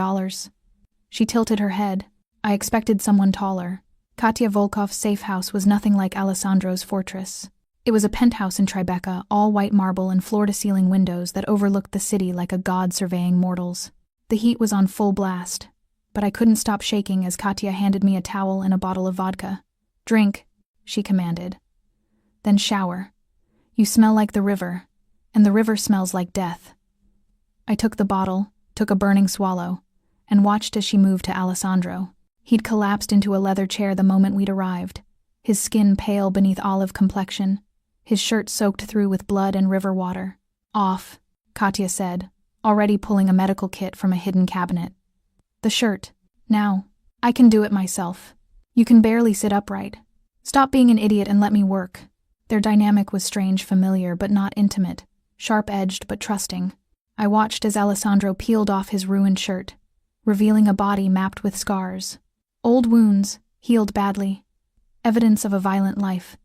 She tilted her head. I expected someone taller. Katya Volkov's safe house was nothing like Alessandro's fortress. It was a penthouse in Tribeca, all white marble and floor-to-ceiling windows that overlooked the city like a god surveying mortals. The heat was on full blast, but I couldn't stop shaking as Katya handed me a towel and a bottle of vodka. Drink, she commanded. Then shower. You smell like the river, and the river smells like death. I took the bottle, took a burning swallow, and watched as she moved to Alessandro. He'd collapsed into a leather chair the moment we'd arrived, his skin pale beneath olive complexion, his shirt soaked through with blood and river water. Off, Katya said, already pulling a medical kit from a hidden cabinet. The shirt. Now. I can do it myself. You can barely sit upright. Stop being an idiot and let me work. Their dynamic was strange, familiar, but not intimate, sharp-edged but trusting. I watched as Alessandro peeled off his ruined shirt, revealing a body mapped with scars. Old wounds, healed badly. Evidence of a violent life.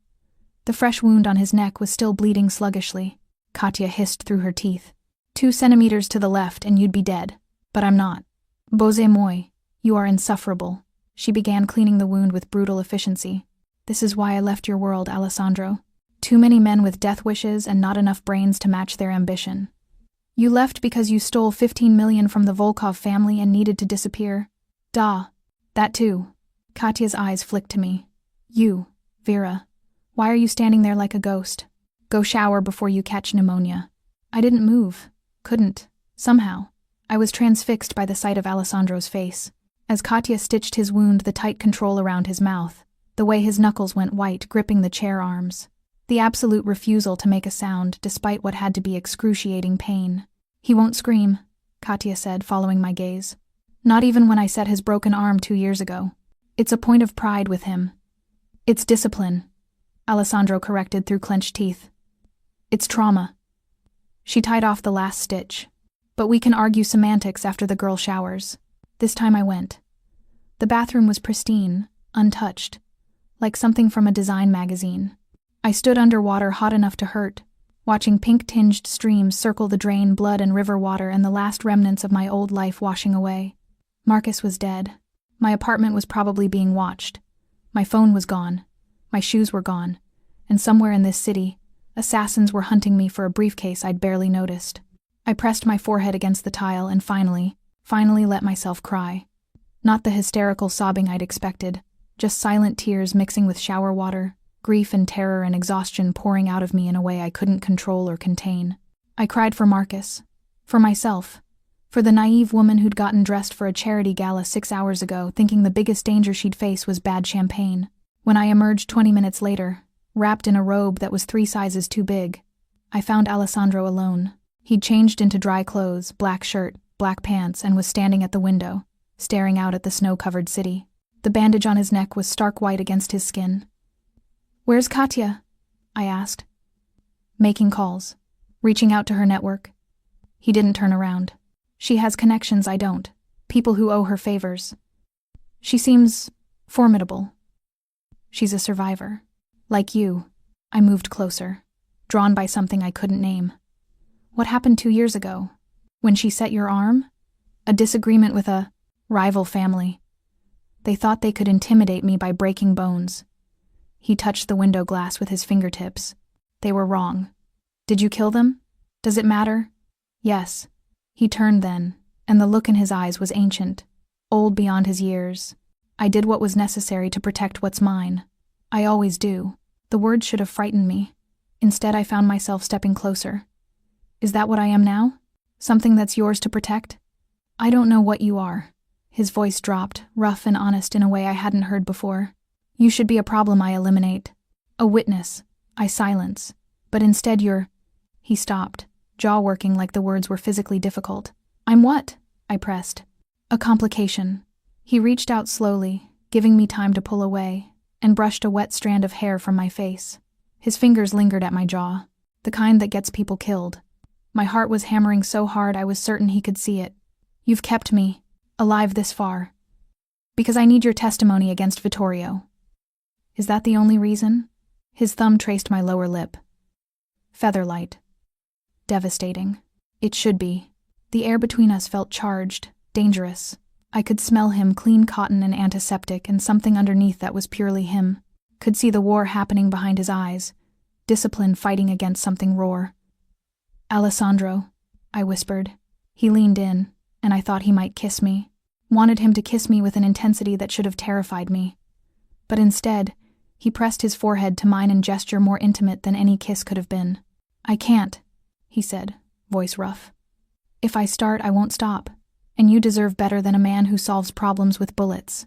The fresh wound on his neck was still bleeding sluggishly. Katya hissed through her teeth. 2 centimeters to the left and you'd be dead. But I'm not. Bose moi, you are insufferable. She began cleaning the wound with brutal efficiency. This is why I left your world, Alessandro. Too many men with death wishes and not enough brains to match their ambition. You left because you stole 15 million from the Volkov family and needed to disappear. Da. That too. Katya's eyes flicked to me. You, Vera. Why are you standing there like a ghost? Go shower before you catch pneumonia. I didn't move. Couldn't. Somehow. I was transfixed by the sight of Alessandro's face. As Katya stitched his wound, the tight control around his mouth, the way his knuckles went white, gripping the chair arms. The absolute refusal to make a sound, despite what had to be excruciating pain. He won't scream, Katya said, following my gaze. Not even when I set his broken arm 2 years ago. It's a point of pride with him. It's discipline, Alessandro corrected through clenched teeth. It's trauma. She tied off the last stitch. But we can argue semantics after the girl showers. This time I went. The bathroom was pristine, untouched, like something from a design magazine. I stood underwater, hot enough to hurt, watching pink-tinged streams circle the drain, blood and river water, and the last remnants of my old life washing away. Marcus was dead. My apartment was probably being watched. My phone was gone. My shoes were gone. And somewhere in this city, assassins were hunting me for a briefcase I'd barely noticed. I pressed my forehead against the tile and finally let myself cry. Not the hysterical sobbing I'd expected, just silent tears mixing with shower water, grief and terror and exhaustion pouring out of me in a way I couldn't control or contain. I cried for Marcus, for myself, for the naive woman who'd gotten dressed for a charity gala 6 hours ago, thinking the biggest danger she'd face was bad champagne. When I emerged 20 minutes later, wrapped in a robe that was 3 sizes too big, I found Alessandro alone. He'd changed into dry clothes, black shirt, black pants, and was standing at the window, staring out at the snow-covered city. The bandage on his neck was stark white against his skin. "Where's Katya?" I asked. "Making calls. Reaching out to her network." He didn't turn around. "She has connections I don't. People who owe her favors. She seems formidable. She's a survivor. Like you." I moved closer, drawn by something I couldn't name. "What happened 2 years ago? When she set your arm? A disagreement with a rival family. They thought they could intimidate me by breaking bones." He touched the window glass with his fingertips. "They were wrong. Did you kill them? Does it matter?" "Yes." He turned then, and the look in his eyes was ancient, old beyond his years. "I did what was necessary to protect what's mine. I always do." The words should have frightened me. Instead, I found myself stepping closer. "Is that what I am now? Something that's yours to protect?" "I don't know what you are." His voice dropped, rough and honest in a way I hadn't heard before. "You should be a problem I eliminate. A witness I silence. But instead you're—" He stopped, jaw working like the words were physically difficult. "I'm what?" I pressed. "A complication." He reached out slowly, giving me time to pull away, and brushed a wet strand of hair from my face. His fingers lingered at my jaw, the kind that gets people killed. My heart was hammering so hard I was certain he could see it. "You've kept me alive this far because I need your testimony against Vittorio." "Is that the only reason?" His thumb traced my lower lip. "Featherlight. Devastating. It should be." The air between us felt charged, dangerous. I could smell him, clean cotton and antiseptic, and something underneath that was purely him. Could see the war happening behind his eyes, discipline fighting against something raw. "Alessandro," I whispered. He leaned in, and I thought he might kiss me. Wanted him to kiss me with an intensity that should have terrified me. But instead, he pressed his forehead to mine in gesture more intimate than any kiss could have been. "I can't," he said, voice rough. "If I start, I won't stop. And you deserve better than a man who solves problems with bullets."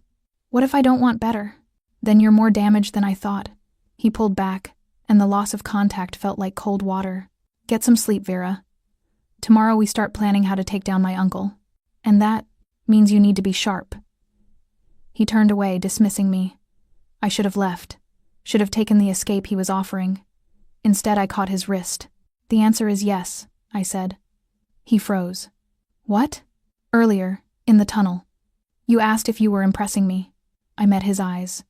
"What if I don't want better?" "Then you're more damaged than I thought." He pulled back, and the loss of contact felt like cold water. "Get some sleep, Vera. Tomorrow we start planning how to take down my uncle. And that means you need to be sharp." He turned away, dismissing me. I should have left. Should have taken the escape he was offering. Instead, I caught his wrist. "The answer is yes," I said. He froze. "What?" "Earlier, in the tunnel. You asked if you were impressing me." I met his eyes.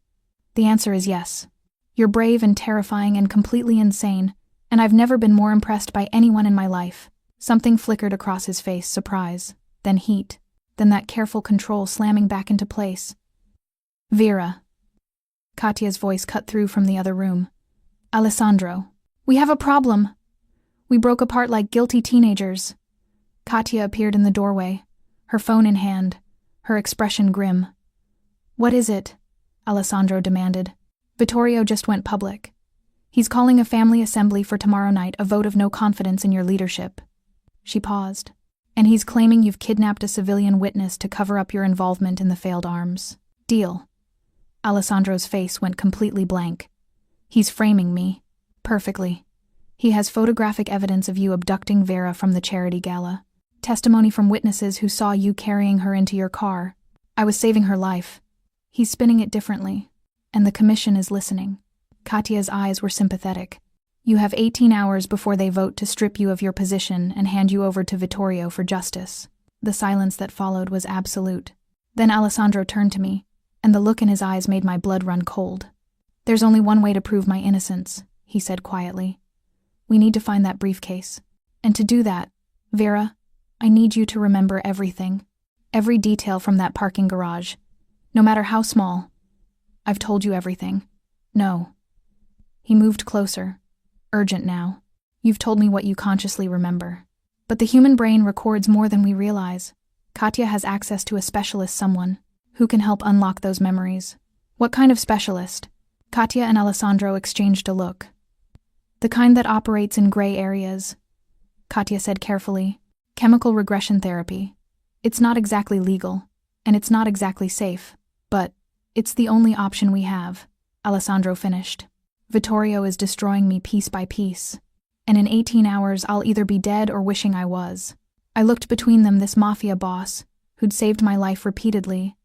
"The answer is yes. You're brave and terrifying and completely insane, and I've never been more impressed by anyone in my life." Something flickered across his face, surprise, then heat, then that careful control slamming back into place. "Vera." Katya's voice cut through from the other room. "Alessandro, we have a problem. We broke apart like guilty teenagers." Katya appeared in the doorway, her phone in hand, her expression grim. "What is it?" Alessandro demanded. "Vittorio just went public. He's calling a family assembly for tomorrow night, a vote of no confidence in your leadership." She paused. "And he's claiming you've kidnapped a civilian witness to cover up your involvement in the failed arms deal." Alessandro's face went completely blank. "He's framing me. Perfectly. He has photographic evidence of you abducting Vera from the charity gala. Testimony from witnesses who saw you carrying her into your car. I was saving her life. He's spinning it differently. And the commission is listening." Katya's eyes were sympathetic. "You have 18 hours before they vote to strip you of your position and hand you over to Vittorio for justice." The silence that followed was absolute. Then Alessandro turned to me, and the look in his eyes made my blood run cold. "There's only one way to prove my innocence," he said quietly. "We need to find that briefcase. And to do that, Vera, I need you to remember everything. Every detail from that parking garage. No matter how small. I've told you everything. No." He moved closer. Urgent now. "You've told me what you consciously remember. But the human brain records more than we realize. Katya has access to a specialist, someone who can help unlock those memories." "What kind of specialist?" Katya and Alessandro exchanged a look. "The kind that operates in gray areas," Katya said carefully. "Chemical regression therapy. It's not exactly legal, and it's not exactly safe, but it's the only option we have," Alessandro finished. "Vittorio is destroying me piece by piece, and in 18 hours I'll either be dead or wishing I was." I looked between them, this Mafia boss, who'd saved my life repeatedly,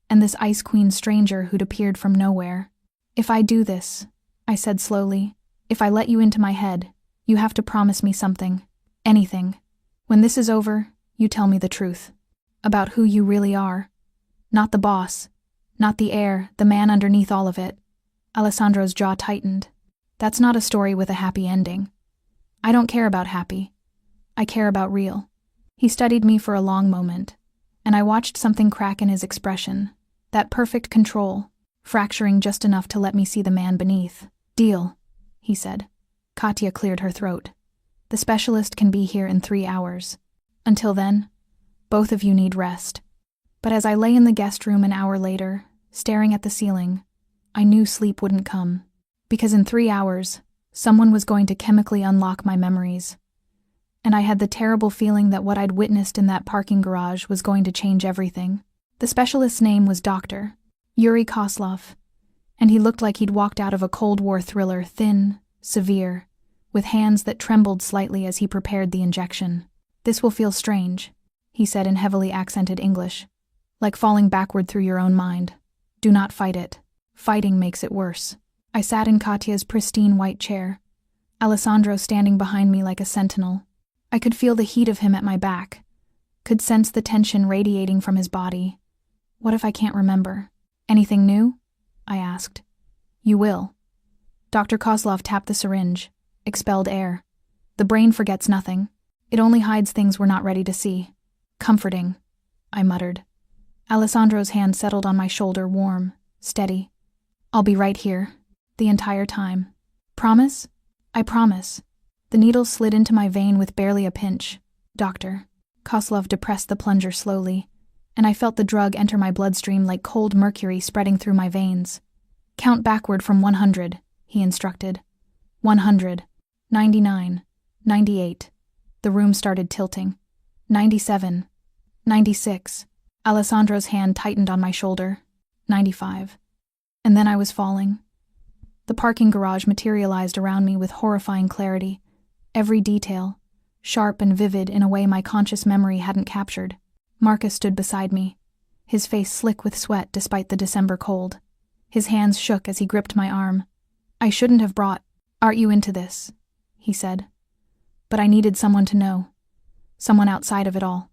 and this Ice Queen stranger who'd appeared from nowhere. "If I do this," I said slowly, "if I let you into my head, you have to promise me something. Anything. When this is over, you tell me the truth. About who you really are. Not the boss. Not the heir, the man underneath all of it." Alessandro's jaw tightened. "That's not a story with a happy ending. I don't care about happy. I care about real." He studied me for a long moment, and I watched something crack in his expression. That perfect control, fracturing just enough to let me see the man beneath. "Deal," he said. Katya cleared her throat. "The specialist can be here in 3 hours. Until then, both of you need rest." But as I lay in the guest room an hour later, staring at the ceiling, I knew sleep wouldn't come. Because in 3 hours, someone was going to chemically unlock my memories. And I had the terrible feeling that what I'd witnessed in that parking garage was going to change everything. The specialist's name was Dr. Yuri Koslov, and he looked like he'd walked out of a Cold War thriller, thin, severe, with hands that trembled slightly as he prepared the injection. "This will feel strange," he said in heavily accented English. "Like falling backward through your own mind. Do not fight it. Fighting makes it worse." I sat in Katya's pristine white chair, Alessandro standing behind me like a sentinel. I could feel the heat of him at my back, could sense the tension radiating from his body. "What if I can't remember? Anything new?" I asked. "You will." Dr. Kozlov tapped the syringe, expelled air. "The brain forgets nothing. It only hides things we're not ready to see." "Comforting," I muttered. Alessandro's hand settled on my shoulder, warm, steady. "I'll be right here, the entire time. Promise?" "I promise." The needle slid into my vein with barely a pinch. "Doctor." Koslov depressed the plunger slowly, and I felt the drug enter my bloodstream like cold mercury spreading through my veins. "Count backward from 100, he instructed. 100, 99, 98. The room started tilting. 97, 96. Alessandro's hand tightened on my shoulder. 95. And then I was falling. The parking garage materialized around me with horrifying clarity. Every detail. sharp and vivid in a way my conscious memory hadn't captured. Marcus stood beside me, his face slick with sweat despite the December cold. His hands shook as he gripped my arm. "I shouldn't have brought you into this," he said. "But I needed someone to know. Someone outside of it all.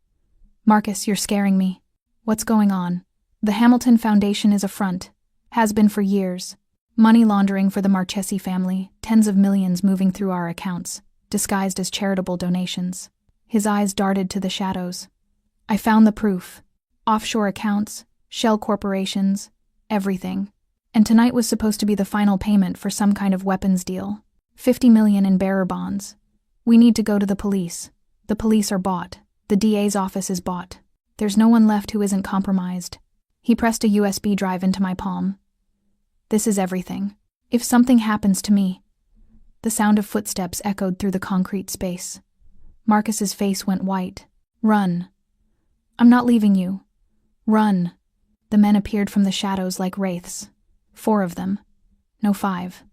Marcus, you're scaring me. What's going on?" "The Hamilton Foundation is a front. Has been for years. Money laundering for the Marchesi family, tens of millions moving through our accounts, disguised as charitable donations." His eyes darted to the shadows. "I found the proof. Offshore accounts, shell corporations, everything. And tonight was supposed to be the final payment for some kind of weapons deal. 50 million in bearer bonds. We need to go to the police. The police are bought. The DA's office is bought. There's no one left who isn't compromised." He pressed a USB drive into my palm. "This is everything. If something happens to me..." The sound of footsteps echoed through the concrete space. Marcus's face went white. "Run. I'm not leaving you. Run." The men appeared from the shadows like wraiths. 4 of them. No, 5.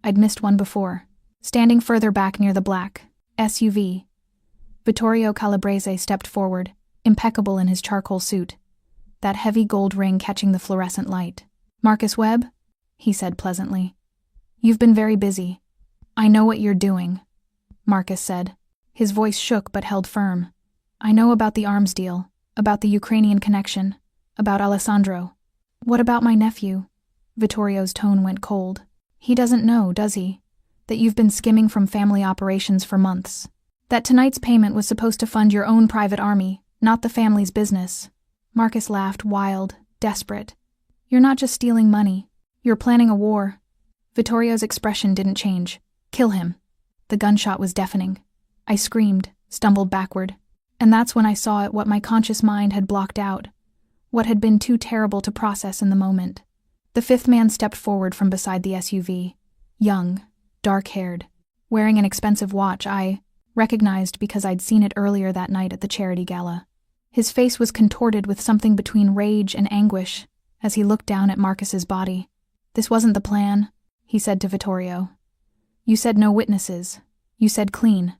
I'd missed one before. Standing further back near the black SUV, Vittorio Calabrese stepped forward, impeccable in his charcoal suit, that heavy gold ring catching the fluorescent light. "Marcus Webb," he said pleasantly. "You've been very busy." "I know what you're doing," Marcus said. His voice shook but held firm. "I know about the arms deal, about the Ukrainian connection, about Alessandro." "What about my nephew?" Vittorio's tone went cold. "He doesn't know, does he, that you've been skimming from family operations for months? That tonight's payment was supposed to fund your own private army, not the family's business?" Marcus laughed, wild, desperate. "You're not just stealing money. You're planning a war." Vittorio's expression didn't change. "Kill him." The gunshot was deafening. I screamed, stumbled backward. And that's when I saw it, what my conscious mind had blocked out, what had been too terrible to process in the moment. The 5th man stepped forward from beside the SUV. Young, dark-haired, wearing an expensive watch I recognized because I'd seen it earlier that night at the charity gala. His face was contorted with something between rage and anguish as he looked down at Marcus's body. "This wasn't the plan," he said to Vittorio. "You said no witnesses. You said clean."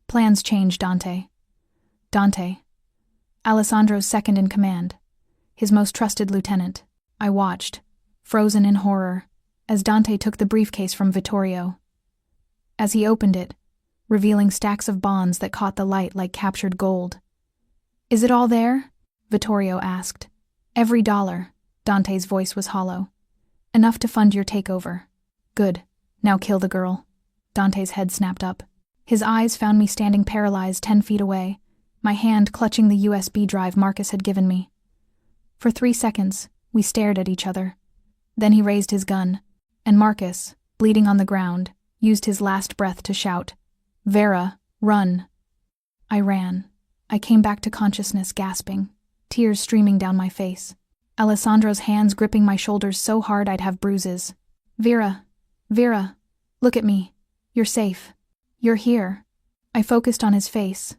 "Plans change, Dante." Dante. Alessandro's second in command. His most trusted lieutenant. I watched, frozen in horror, as Dante took the briefcase from Vittorio. As he opened it, revealing stacks of bonds that caught the light like captured gold. "Is it all there?" Vittorio asked. "Every dollar." Dante's voice was hollow. "Enough to fund your takeover." "Good. Now kill the girl." Dante's head snapped up. His eyes found me standing paralyzed 10 feet away, my hand clutching the USB drive Marcus had given me. For 3 seconds, we stared at each other. Then he raised his gun, and Marcus, bleeding on the ground, used his last breath to shout, "Vera, run." I ran. I came back to consciousness gasping, tears streaming down my face. Alessandro's hands gripping my shoulders so hard I'd have bruises. Vera, look at me. You're safe. You're here." I focused on his face,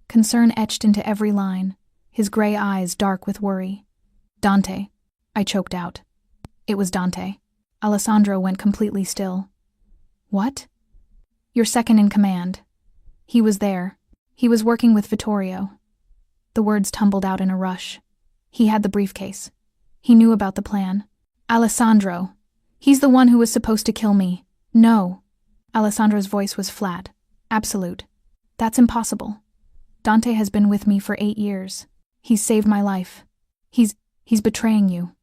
concern etched into every line, his gray eyes dark with worry. "Dante," I choked out. It was Dante. Alessandro went completely still. "What?" "Your second in command. He was there. He was working with Vittorio." The words tumbled out in a rush. He had the briefcase. He knew about the plan. "Alessandro. He's the one who was supposed to kill me." "No." Alessandro's voice was flat, absolute. "That's impossible. Dante has been with me for 8 years. He's saved my life. He's betraying you."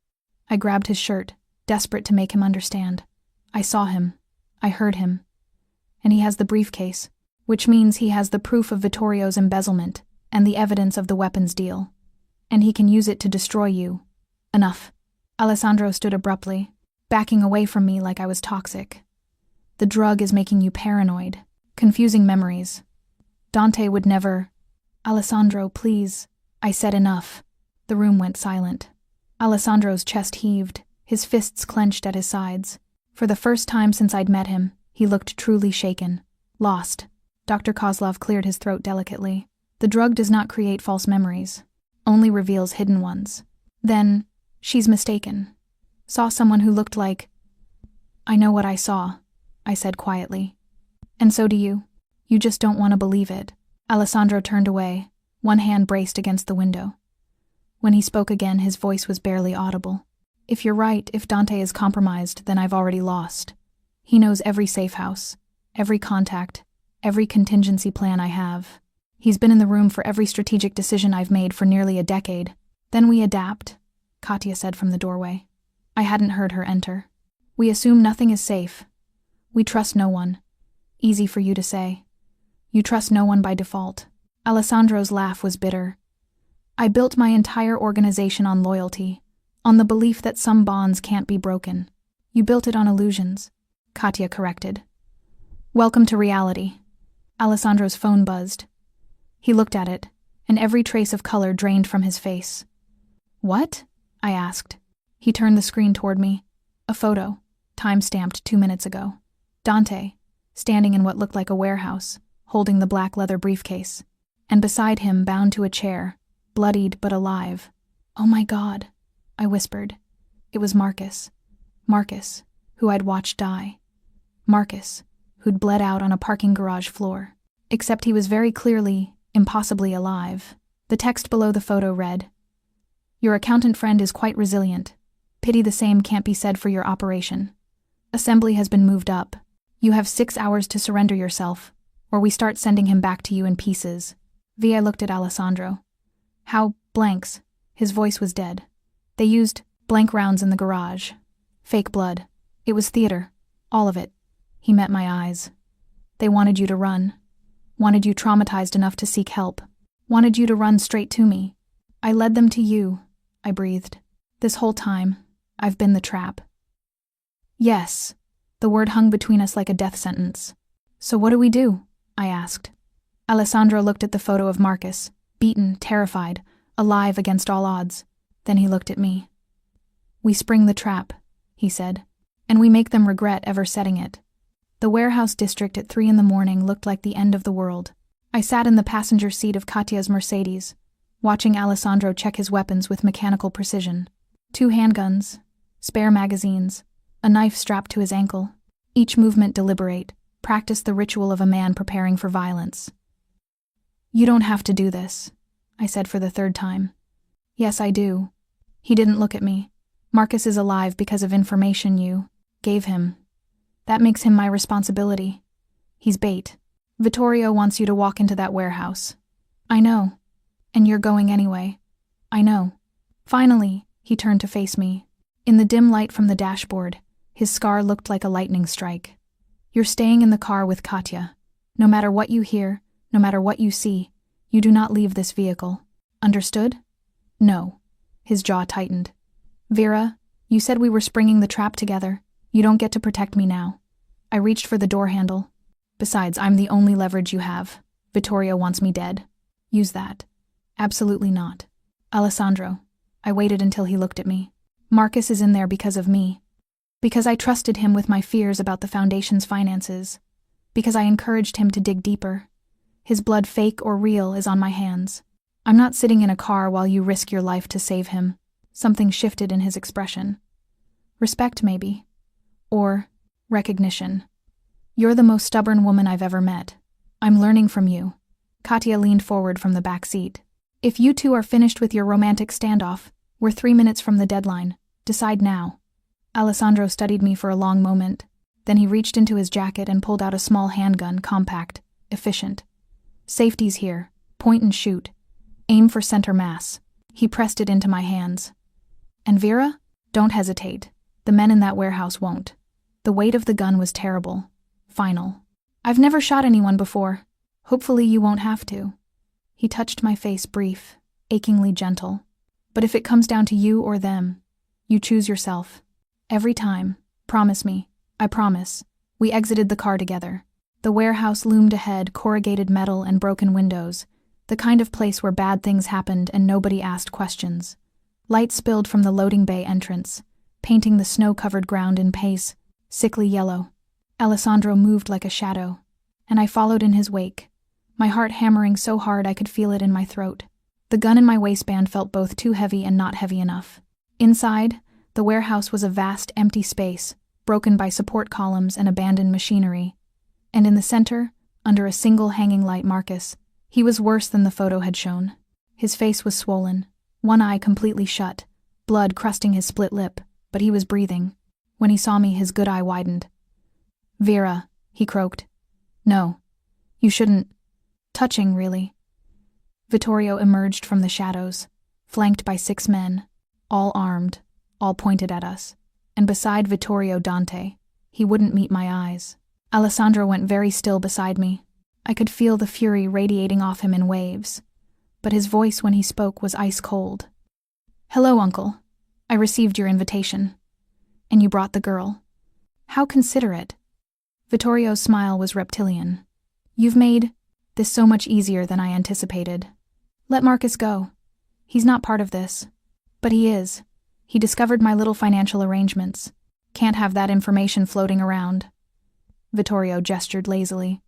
I grabbed his shirt, desperate to make him understand. "I saw him. I heard him. And he has the briefcase, which means he has the proof of Vittorio's embezzlement and the evidence of the weapons deal. And he can use it to destroy you." "Enough." Alessandro stood abruptly, backing away from me like I was toxic. "The drug is making you paranoid, confusing memories. Dante would never..." "Alessandro, please." I said enough. The room went silent. Alessandro's chest heaved, his fists clenched at his sides. For the first time since I'd met him, he looked truly shaken, lost. Dr. Kozlov cleared his throat delicately. "The drug does not create false memories, only reveals hidden ones." "Then, she's mistaken. Saw someone who looked like..." "I know what I saw," I said quietly. "And so do you. You just don't want to believe it. Alessandro turned away, one hand braced against the window. When he spoke again, his voice was barely audible. If you're right, if Dante is compromised, then I've already lost. He knows every safe house, every contact, every contingency plan I have. He's been in the room for every strategic decision I've made for nearly a decade. Then we adapt, Katya said from the doorway. I hadn't heard her enter. We assume nothing is safe. We trust no one. Easy for you to say. You trust no one by default. Alessandro's laugh was bitter. I built my entire organization on loyalty, on the belief that some bonds can't be broken. You built it on illusions, Katya corrected. Welcome to reality. Alessandro's phone buzzed. He looked at it, and every trace of color drained from his face. What? I asked. He turned the screen toward me. A photo, time-stamped 2 minutes ago. Dante, standing in what looked like a warehouse, holding the black leather briefcase. And beside him, bound to a chair, bloodied but alive. Oh my God, I whispered. It was Marcus. Marcus, who I'd watched die. Marcus, who'd bled out on a parking garage floor. Except he was very clearly, impossibly alive. The text below the photo read, Your accountant friend is quite resilient. Pity the same can't be said for your operation. Assembly has been moved up. You have 6 hours to surrender yourself, or we start sending him back to you in pieces. I looked at Alessandro. How blanks? His voice was dead. They used blank rounds in the garage. Fake blood. It was theater. All of it. He met my eyes. They wanted you to run. Wanted you traumatized enough to seek help. Wanted you to run straight to me. I led them to you, I breathed. This whole time, I've been the trap. Yes. The word hung between us like a death sentence. So what do we do? I asked. Alessandro looked at the photo of Marcus, beaten, terrified, alive against all odds. Then he looked at me. We spring the trap, he said, and we make them regret ever setting it. The warehouse district at 3 a.m. looked like the end of the world. I sat in the passenger seat of Katya's Mercedes, watching Alessandro check his weapons with mechanical precision. 2 handguns, spare magazines, a knife strapped to his ankle. Each movement deliberate, practiced the ritual of a man preparing for violence. You don't have to do this, I said for the 3rd time. Yes, I do. He didn't look at me. Marcus is alive because of information you gave him. That makes him my responsibility. He's bait. Vittorio wants you to walk into that warehouse. I know. And you're going anyway. I know. Finally, he turned to face me. In the dim light from the dashboard, his scar looked like a lightning strike. You're staying in the car with Katya. No matter what you hear, no matter what you see, you do not leave this vehicle. Understood? No. His jaw tightened. Vera, you said we were springing the trap together. You don't get to protect me now. I reached for the door handle. Besides, I'm the only leverage you have. Vittorio wants me dead. Use that. Absolutely not. Alessandro. I waited until he looked at me. Marcus is in there because of me. Because I trusted him with my fears about the Foundation's finances. Because I encouraged him to dig deeper. His blood, fake or real, is on my hands. I'm not sitting in a car while you risk your life to save him. Something shifted in his expression. Respect, maybe. Or recognition. You're the most stubborn woman I've ever met. I'm learning from you. Katya leaned forward from the back seat. If you two are finished with your romantic standoff, we're 3 minutes from the deadline. Decide now. Alessandro studied me for a long moment. Then he reached into his jacket and pulled out a small handgun, compact, efficient. Safety's here. Point and shoot. Aim for center mass. He pressed it into my hands. And Vera? Don't hesitate. The men in that warehouse won't. The weight of the gun was terrible. Final. I've never shot anyone before. Hopefully you won't have to. He touched my face, brief, achingly gentle. But if it comes down to you or them, you choose yourself. Every time. Promise me. I promise. We exited the car together. The warehouse loomed ahead, corrugated metal and broken windows. The kind of place where bad things happened and nobody asked questions. Light spilled from the loading bay entrance, painting the snow-covered ground in pace, sickly yellow. Alessandro moved like a shadow, and I followed in his wake, my heart hammering so hard I could feel it in my throat. The gun in my waistband felt both too heavy and not heavy enough. Inside, the warehouse was a vast, empty space, broken by support columns and abandoned machinery. And in the center, under a single hanging light Marcus. He was worse than the photo had shown. His face was swollen, one eye completely shut, blood crusting his split lip, but he was breathing. When he saw me, his good eye widened. "Vera," he croaked. "No. You shouldn't. Touching, really." Vittorio emerged from the shadows, flanked by 6 men, all armed, all pointed at us. And beside Vittorio, Dante. He wouldn't meet my eyes. Alessandro went very still beside me. I could feel the fury radiating off him in waves, but his voice when he spoke was ice cold. "Hello, Uncle. I received your invitation. And you brought the girl. How considerate." Vittorio's smile was reptilian. "You've made this so much easier than I anticipated. Let Marcus go. He's not part of this. But he is. He discovered my little financial arrangements. Can't have that information floating around." Vittorio gestured lazily.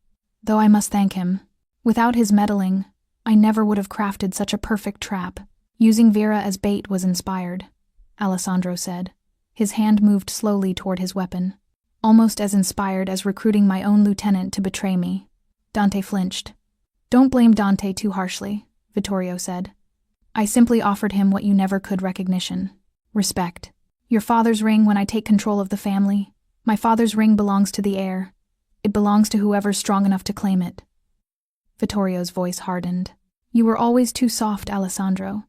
"Though I must thank him. Without his meddling, I never would have crafted such a perfect trap. Using Vera as bait was inspired," Alessandro said. His hand moved slowly toward his weapon. "Almost as inspired as recruiting my own lieutenant to betray me." Dante flinched. "Don't blame Dante too harshly," Vittorio said. "I simply offered him what you never could: recognition. Respect. Your father's ring when I take control of the family. My father's ring belongs to the heir. It belongs to whoever's strong enough to claim it." Vittorio's voice hardened. "You were always too soft, Alessandro.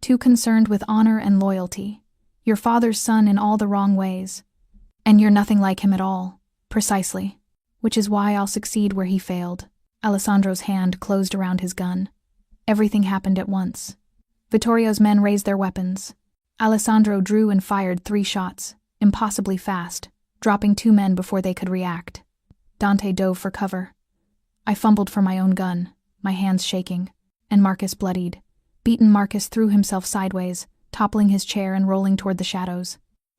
Too concerned with honor and loyalty. Your father's son in all the wrong ways. And you're nothing like him at all. Precisely. Which is why I'll succeed where he failed." Alessandro's hand closed around his gun. Everything happened at once. Vittorio's men raised their weapons. Alessandro drew and fired 3 shots, impossibly fast, dropping 2 men before they could react. Dante dove for cover. I fumbled for my own gun, my hands shaking, and Marcus bloodied. Beaten Marcus threw himself sideways, toppling his chair and rolling toward the shadows.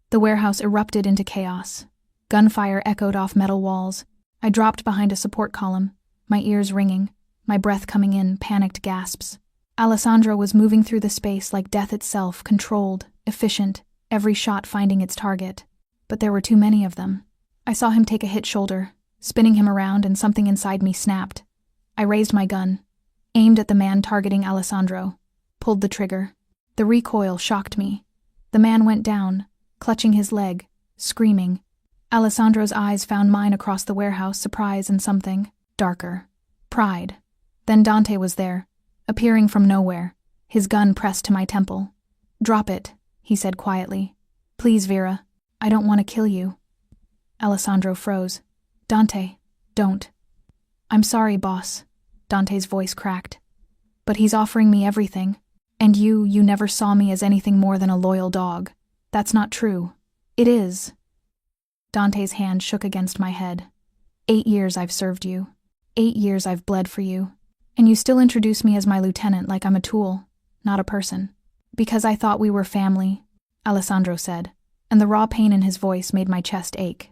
The warehouse erupted into chaos. Gunfire echoed off metal walls. I dropped behind a support column, my ears ringing, my breath coming in panicked gasps. Alessandro was moving through the space like death itself, controlled, efficient, every shot finding its target. But there were too many of them. I saw him take a hit shoulder, spinning him around, and something inside me snapped. I raised my gun, aimed at the man targeting Alessandro, pulled the trigger. The recoil shocked me. The man went down, clutching his leg, screaming. Alessandro's eyes found mine across the warehouse, surprise and something darker. Pride. Then Dante was there, appearing from nowhere, his gun pressed to my temple. "Drop it," he said quietly. "Please, Vera. I don't want to kill you." Alessandro froze. "Dante, don't." "I'm sorry, boss." Dante's voice cracked. "But he's offering me everything. And you never saw me as anything more than a loyal dog. That's not true." "It is." Dante's hand shook against my head. 8 years I've served you. 8 years I've bled for you. And you still introduce me as my lieutenant like I'm a tool, not a person. "Because I thought we were family," Alessandro said, and the raw pain in his voice made my chest ache.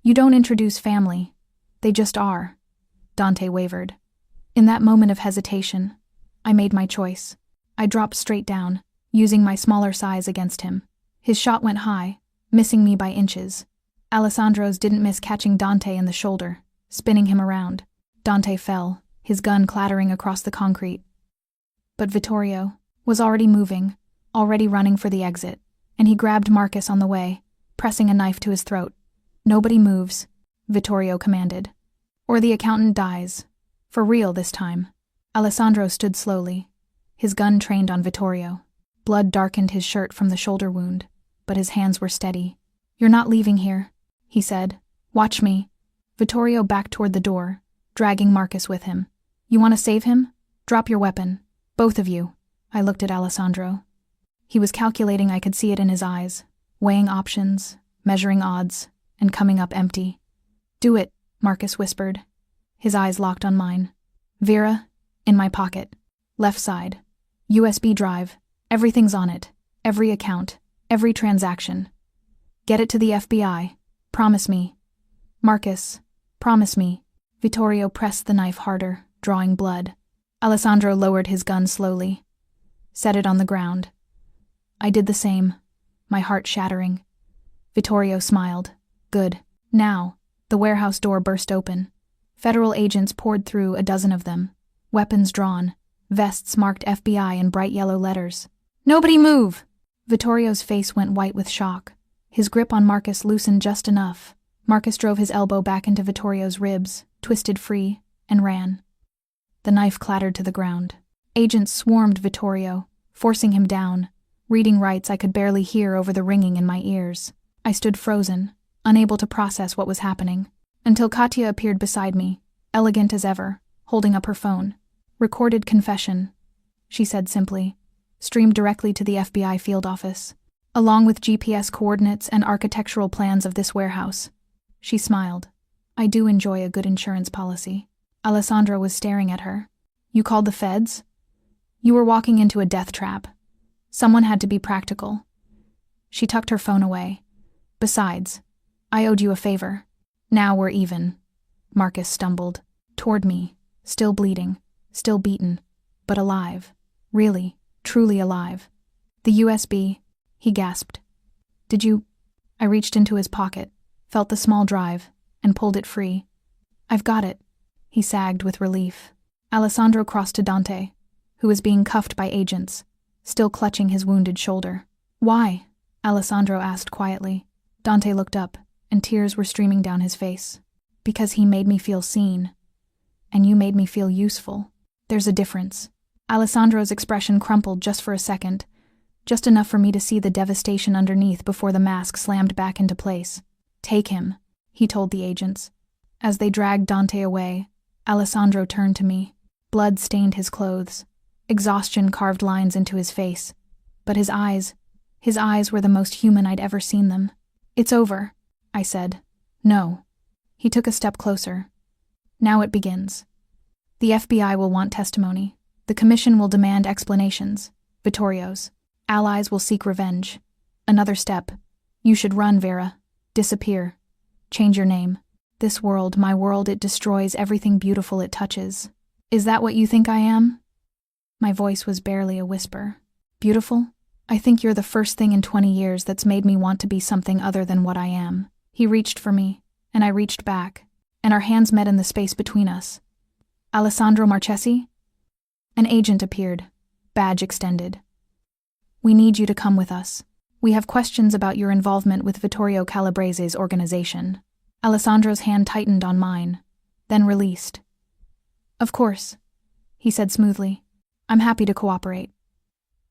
"You don't introduce family. They just are." Dante wavered. In that moment of hesitation, I made my choice. I dropped straight down, using my smaller size against him. His shot went high, missing me by inches. Alessandro's didn't miss catching Dante in the shoulder, spinning him around. Dante fell, his gun clattering across the concrete. But Vittorio was already moving, already running for the exit, and he grabbed Marcus on the way, pressing a knife to his throat. "Nobody moves," Vittorio commanded. "Or the accountant dies. For real this time." Alessandro stood slowly, his gun trained on Vittorio. Blood darkened his shirt from the shoulder wound, but his hands were steady. "You're not leaving here," he said. "Watch me." Vittorio backed toward the door, dragging Marcus with him. "You want to save him? Drop your weapon. Both of you." I looked at Alessandro. He was calculating, I could see it in his eyes, weighing options, measuring odds, and coming up empty. "Do it," Marcus whispered. His eyes locked on mine. "Vera, in my pocket. Left side. USB drive. Everything's on it. Every account. Every transaction. Get it to the FBI. Promise me." "Marcus, promise me." Vittorio pressed the knife harder, drawing blood. Alessandro lowered his gun slowly. Set it on the ground. I did the same, my heart shattering. Vittorio smiled. "Good. Now." The warehouse door burst open. Federal agents poured through, a dozen of them, weapons drawn, vests marked FBI in bright yellow letters. "Nobody move!" Vittorio's face went white with shock. His grip on Marcus loosened just enough. Marcus drove his elbow back into Vittorio's ribs, twisted free, and ran. The knife clattered to the ground. Agents swarmed Vittorio, forcing him down. Reading rights I could barely hear over the ringing in my ears. I stood frozen, unable to process what was happening, until Katya appeared beside me, elegant as ever, holding up her phone. "Recorded confession," she said simply, streamed directly to the FBI field office, along with GPS coordinates and architectural plans of this warehouse. She smiled. "I do enjoy a good insurance policy." Alessandro was staring at her. "You called the feds? You were walking into a death trap. Someone had to be practical." She tucked her phone away. "Besides, I owed you a favor. Now we're even." Marcus stumbled toward me, still bleeding, still beaten, but alive. Really, truly alive. "The USB," he gasped. "Did you—" I reached into his pocket, felt the small drive, and pulled it free. "I've got it," he sagged with relief. Alessandro crossed to Dante, who was being cuffed by agents, still clutching his wounded shoulder. "Why?" Alessandro asked quietly. Dante looked up, and tears were streaming down his face. "Because he made me feel seen. And you made me feel useful. There's a difference." Alessandro's expression crumpled just for a second, just enough for me to see the devastation underneath before the mask slammed back into place. "Take him," he told the agents. As they dragged Dante away, Alessandro turned to me. Blood stained his clothes. Exhaustion carved lines into his face. But his eyes were the most human I'd ever seen them. "It's over," I said. "No." He took a step closer. "Now it begins. The FBI will want testimony. The commission will demand explanations. Vittorio's. Allies will seek revenge. Another step. You should run, Vera. Disappear. Change your name. This world, my world, it destroys everything beautiful it touches. Is that what you think I am?" My voice was barely a whisper. "Beautiful? I think you're the first thing in 20 years that's made me want to be something other than what I am." He reached for me, and I reached back, and our hands met in the space between us. "Alessandro Marchesi?" An agent appeared, badge extended. "We need you to come with us. We have questions about your involvement with Vittorio Calabrese's organization." Alessandro's hand tightened on mine, then released. "Of course," he said smoothly. "I'm happy to cooperate."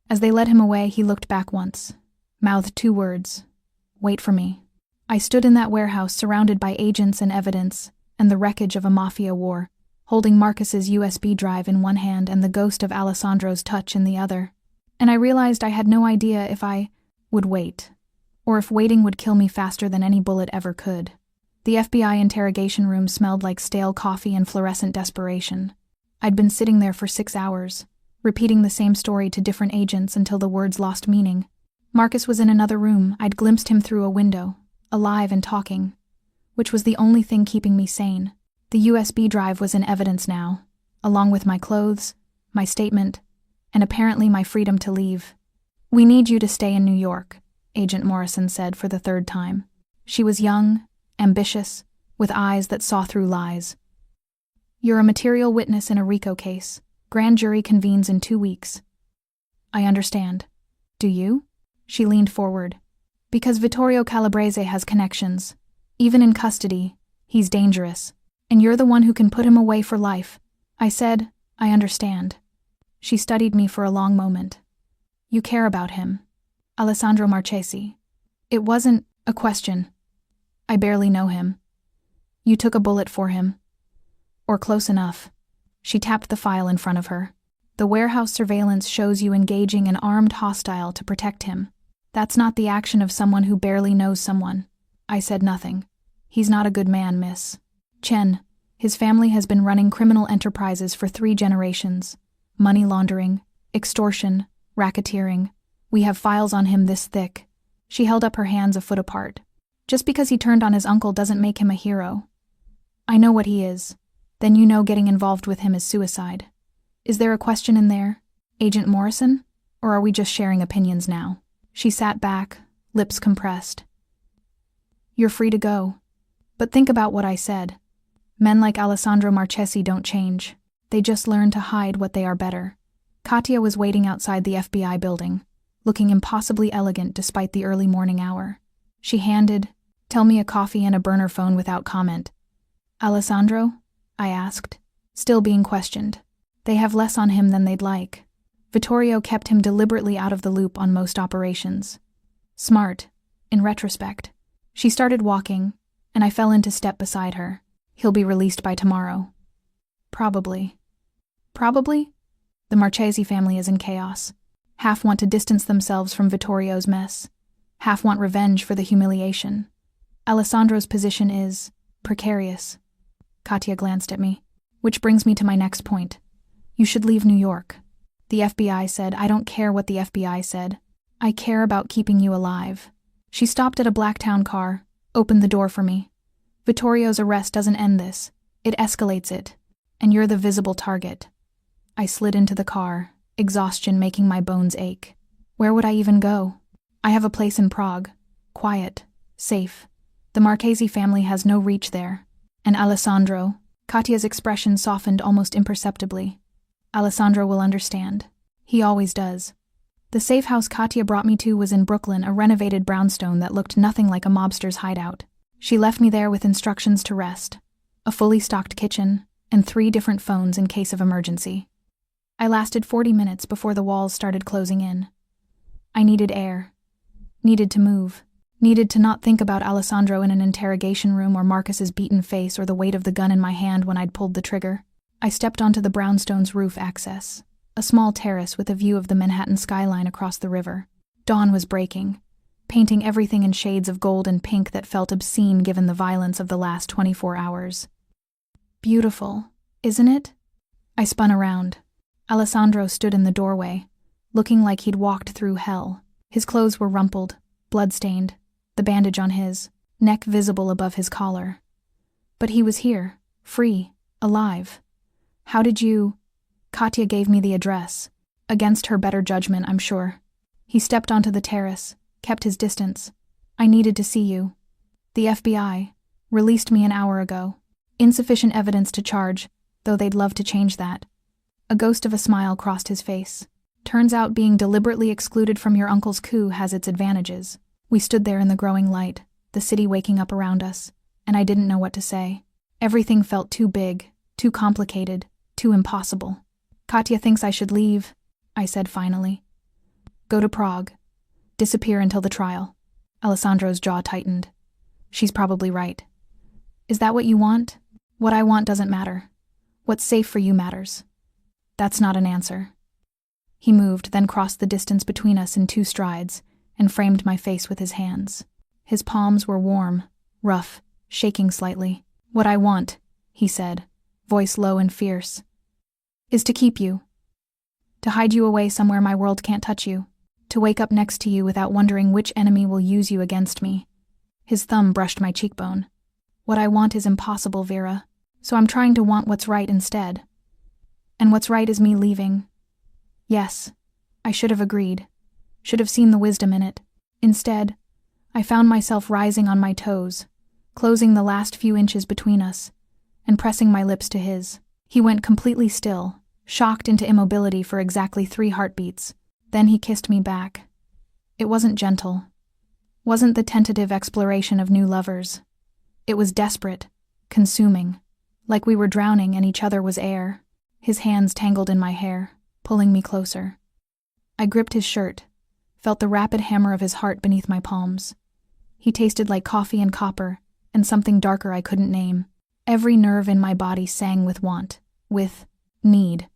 As they led him away, he looked back once, mouthed 2 words. "Wait for me." I stood in that warehouse surrounded by agents and evidence, and the wreckage of a Mafia war, holding Marcus's USB drive in one hand and the ghost of Alessandro's touch in the other. And I realized I had no idea if I would wait, or if waiting would kill me faster than any bullet ever could. The FBI interrogation room smelled like stale coffee and fluorescent desperation. I'd been sitting there for 6 hours, repeating the same story to different agents until the words lost meaning. Marcus was in another room. I'd glimpsed him through a window, alive and talking, which was the only thing keeping me sane. The USB drive was in evidence now, along with my clothes, my statement, and apparently my freedom to leave. "We need you to stay in New York," Agent Morrison said for the 3rd time. She was young, ambitious, with eyes that saw through lies. "You're a material witness in a RICO case. Grand jury convenes in 2 weeks." "I understand. Do you?" She leaned forward. "Because Vittorio Calabrese has connections. Even in custody, he's dangerous. And you're the one who can put him away for life." I said, "I understand." She studied me for a long moment. "You care about him. Alessandro Marchesi." It wasn't a question. "I barely know him." "You took a bullet for him." "Or close enough." She tapped the file in front of her. "The warehouse surveillance shows you engaging an armed hostile to protect him. That's not the action of someone who barely knows someone." I said nothing. "He's not a good man, miss. Chen, his family has been running criminal enterprises for 3 generations. Money laundering, extortion, racketeering. We have files on him this thick." She held up her hands a foot apart. "Just because he turned on his uncle doesn't make him a hero. I know what he is. Then you know getting involved with him is suicide. Is there a question in there, Agent Morrison? Or are we just sharing opinions now?" She sat back, lips compressed. "You're free to go. But think about what I said. Men like Alessandro Marchesi don't change. They just learn to hide what they are better. Katia was waiting outside the FBI building, looking impossibly elegant despite the early morning hour. She handed, "Tell me a coffee and a burner phone" without comment. "Alessandro?" I asked, still being questioned. They have less on him than they'd like. Vittorio kept him deliberately out of the loop on most operations. Smart, in retrospect. She started walking, and I fell into step beside her. "He'll be released by tomorrow." Probably. Probably? The Marchesi family is in chaos. Half want to distance themselves from Vittorio's mess. Half want revenge for the humiliation. Alessandro's position is precarious. Katia glanced at me. "Which brings me to my next point. You should leave New York." The FBI said, "I don't care what the FBI said. I care about keeping you alive." She stopped at a Blacktown car, opened the door for me. "Vittorio's arrest doesn't end this. It escalates it. And you're the visible target." I slid into the car, exhaustion making my bones ache. Where would I even go? I have a place in Prague. Quiet. Safe. The Marchesi family has no reach there. And Alessandro. Katia's expression softened almost imperceptibly. "Alessandro will understand. He always does." The safe house Katia brought me to was in Brooklyn, a renovated brownstone that looked nothing like a mobster's hideout. She left me there with instructions to rest, a fully stocked kitchen, and 3 different phones in case of emergency. I lasted 40 minutes before the walls started closing in. I needed air. Needed to move. Needed to not think about Alessandro in an interrogation room or Marcus's beaten face or the weight of the gun in my hand when I'd pulled the trigger. I stepped onto the brownstone's roof access, a small terrace with a view of the Manhattan skyline across the river. Dawn was breaking, painting everything in shades of gold and pink that felt obscene given the violence of the last 24 hours. Beautiful, isn't it? I spun around. Alessandro stood in the doorway, looking like he'd walked through hell. His clothes were rumpled, blood-stained, the bandage on his neck visible above his collar. But he was here, free, alive. "How did you—" Katia gave me the address, against her better judgment, I'm sure. He stepped onto the terrace, kept his distance. "I needed to see you. The FBI released me an hour ago. Insufficient evidence to charge, though they'd love to change that." A ghost of a smile crossed his face. "Turns out being deliberately excluded from your uncle's coup has its advantages." We stood there in the growing light, the city waking up around us, and I didn't know what to say. Everything felt too big, too complicated, too impossible. "Katia thinks I should leave," I said finally. "Go to Prague. Disappear until the trial." Alessandro's jaw tightened. "She's probably right." "Is that what you want?" "What I want doesn't matter. What's safe for you matters." "That's not an answer." He moved, then crossed the distance between us in 2 strides, and framed my face with his hands. His palms were warm, rough, shaking slightly. "What I want," he said, voice low and fierce, "is to keep you. To hide you away somewhere my world can't touch you. To wake up next to you without wondering which enemy will use you against me." His thumb brushed my cheekbone. "What I want is impossible, Vera. So I'm trying to want what's right instead. And what's right is me leaving. Yes, I should have agreed. Should have seen the wisdom in it. Instead, I found myself rising on my toes, closing the last few inches between us, and pressing my lips to his. He went completely still, shocked into immobility for exactly 3 heartbeats. Then he kissed me back. It wasn't gentle. Wasn't the tentative exploration of new lovers. It was desperate, consuming, like we were drowning and each other was air. His hands tangled in my hair, pulling me closer. I gripped his shirt, felt the rapid hammer of his heart beneath my palms. He tasted like coffee and copper, and something darker I couldn't name. Every nerve in my body sang with want, with need,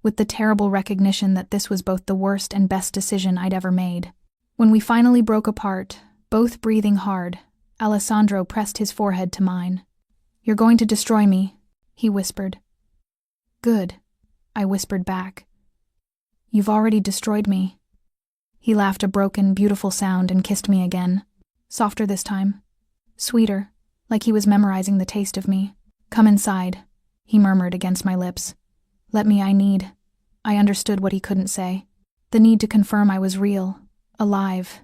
with the terrible recognition that this was both the worst and best decision I'd ever made. When we finally broke apart, both breathing hard, Alessandro pressed his forehead to mine. "You're going to destroy me," he whispered. "Good," I whispered back. "You've already destroyed me." He laughed a broken, beautiful sound and kissed me again. Softer this time. Sweeter, like he was memorizing the taste of me. "Come inside," he murmured against my lips. "Let me, I understood what he couldn't say. The need to confirm I was real, alive,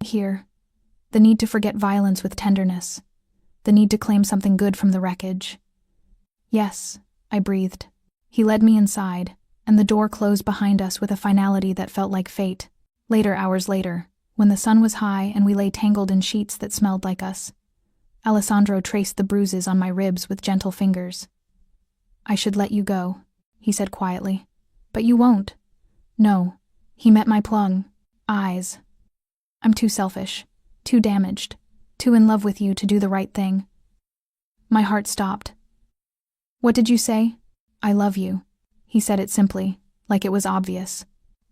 here. The need to forget violence with tenderness. The need to claim something good from the wreckage. Yes, I breathed. He led me inside, and the door closed behind us with a finality that felt like fate. Later, hours later, when the sun was high and we lay tangled in sheets that smelled like us, Alessandro traced the bruises on my ribs with gentle fingers. I should let you go, he said quietly. But you won't. No, he met my plung eyes. I'm too selfish, too damaged, too in love with you to do the right thing. My heart stopped. What did you say? I love you. He said it simply, like it was obvious,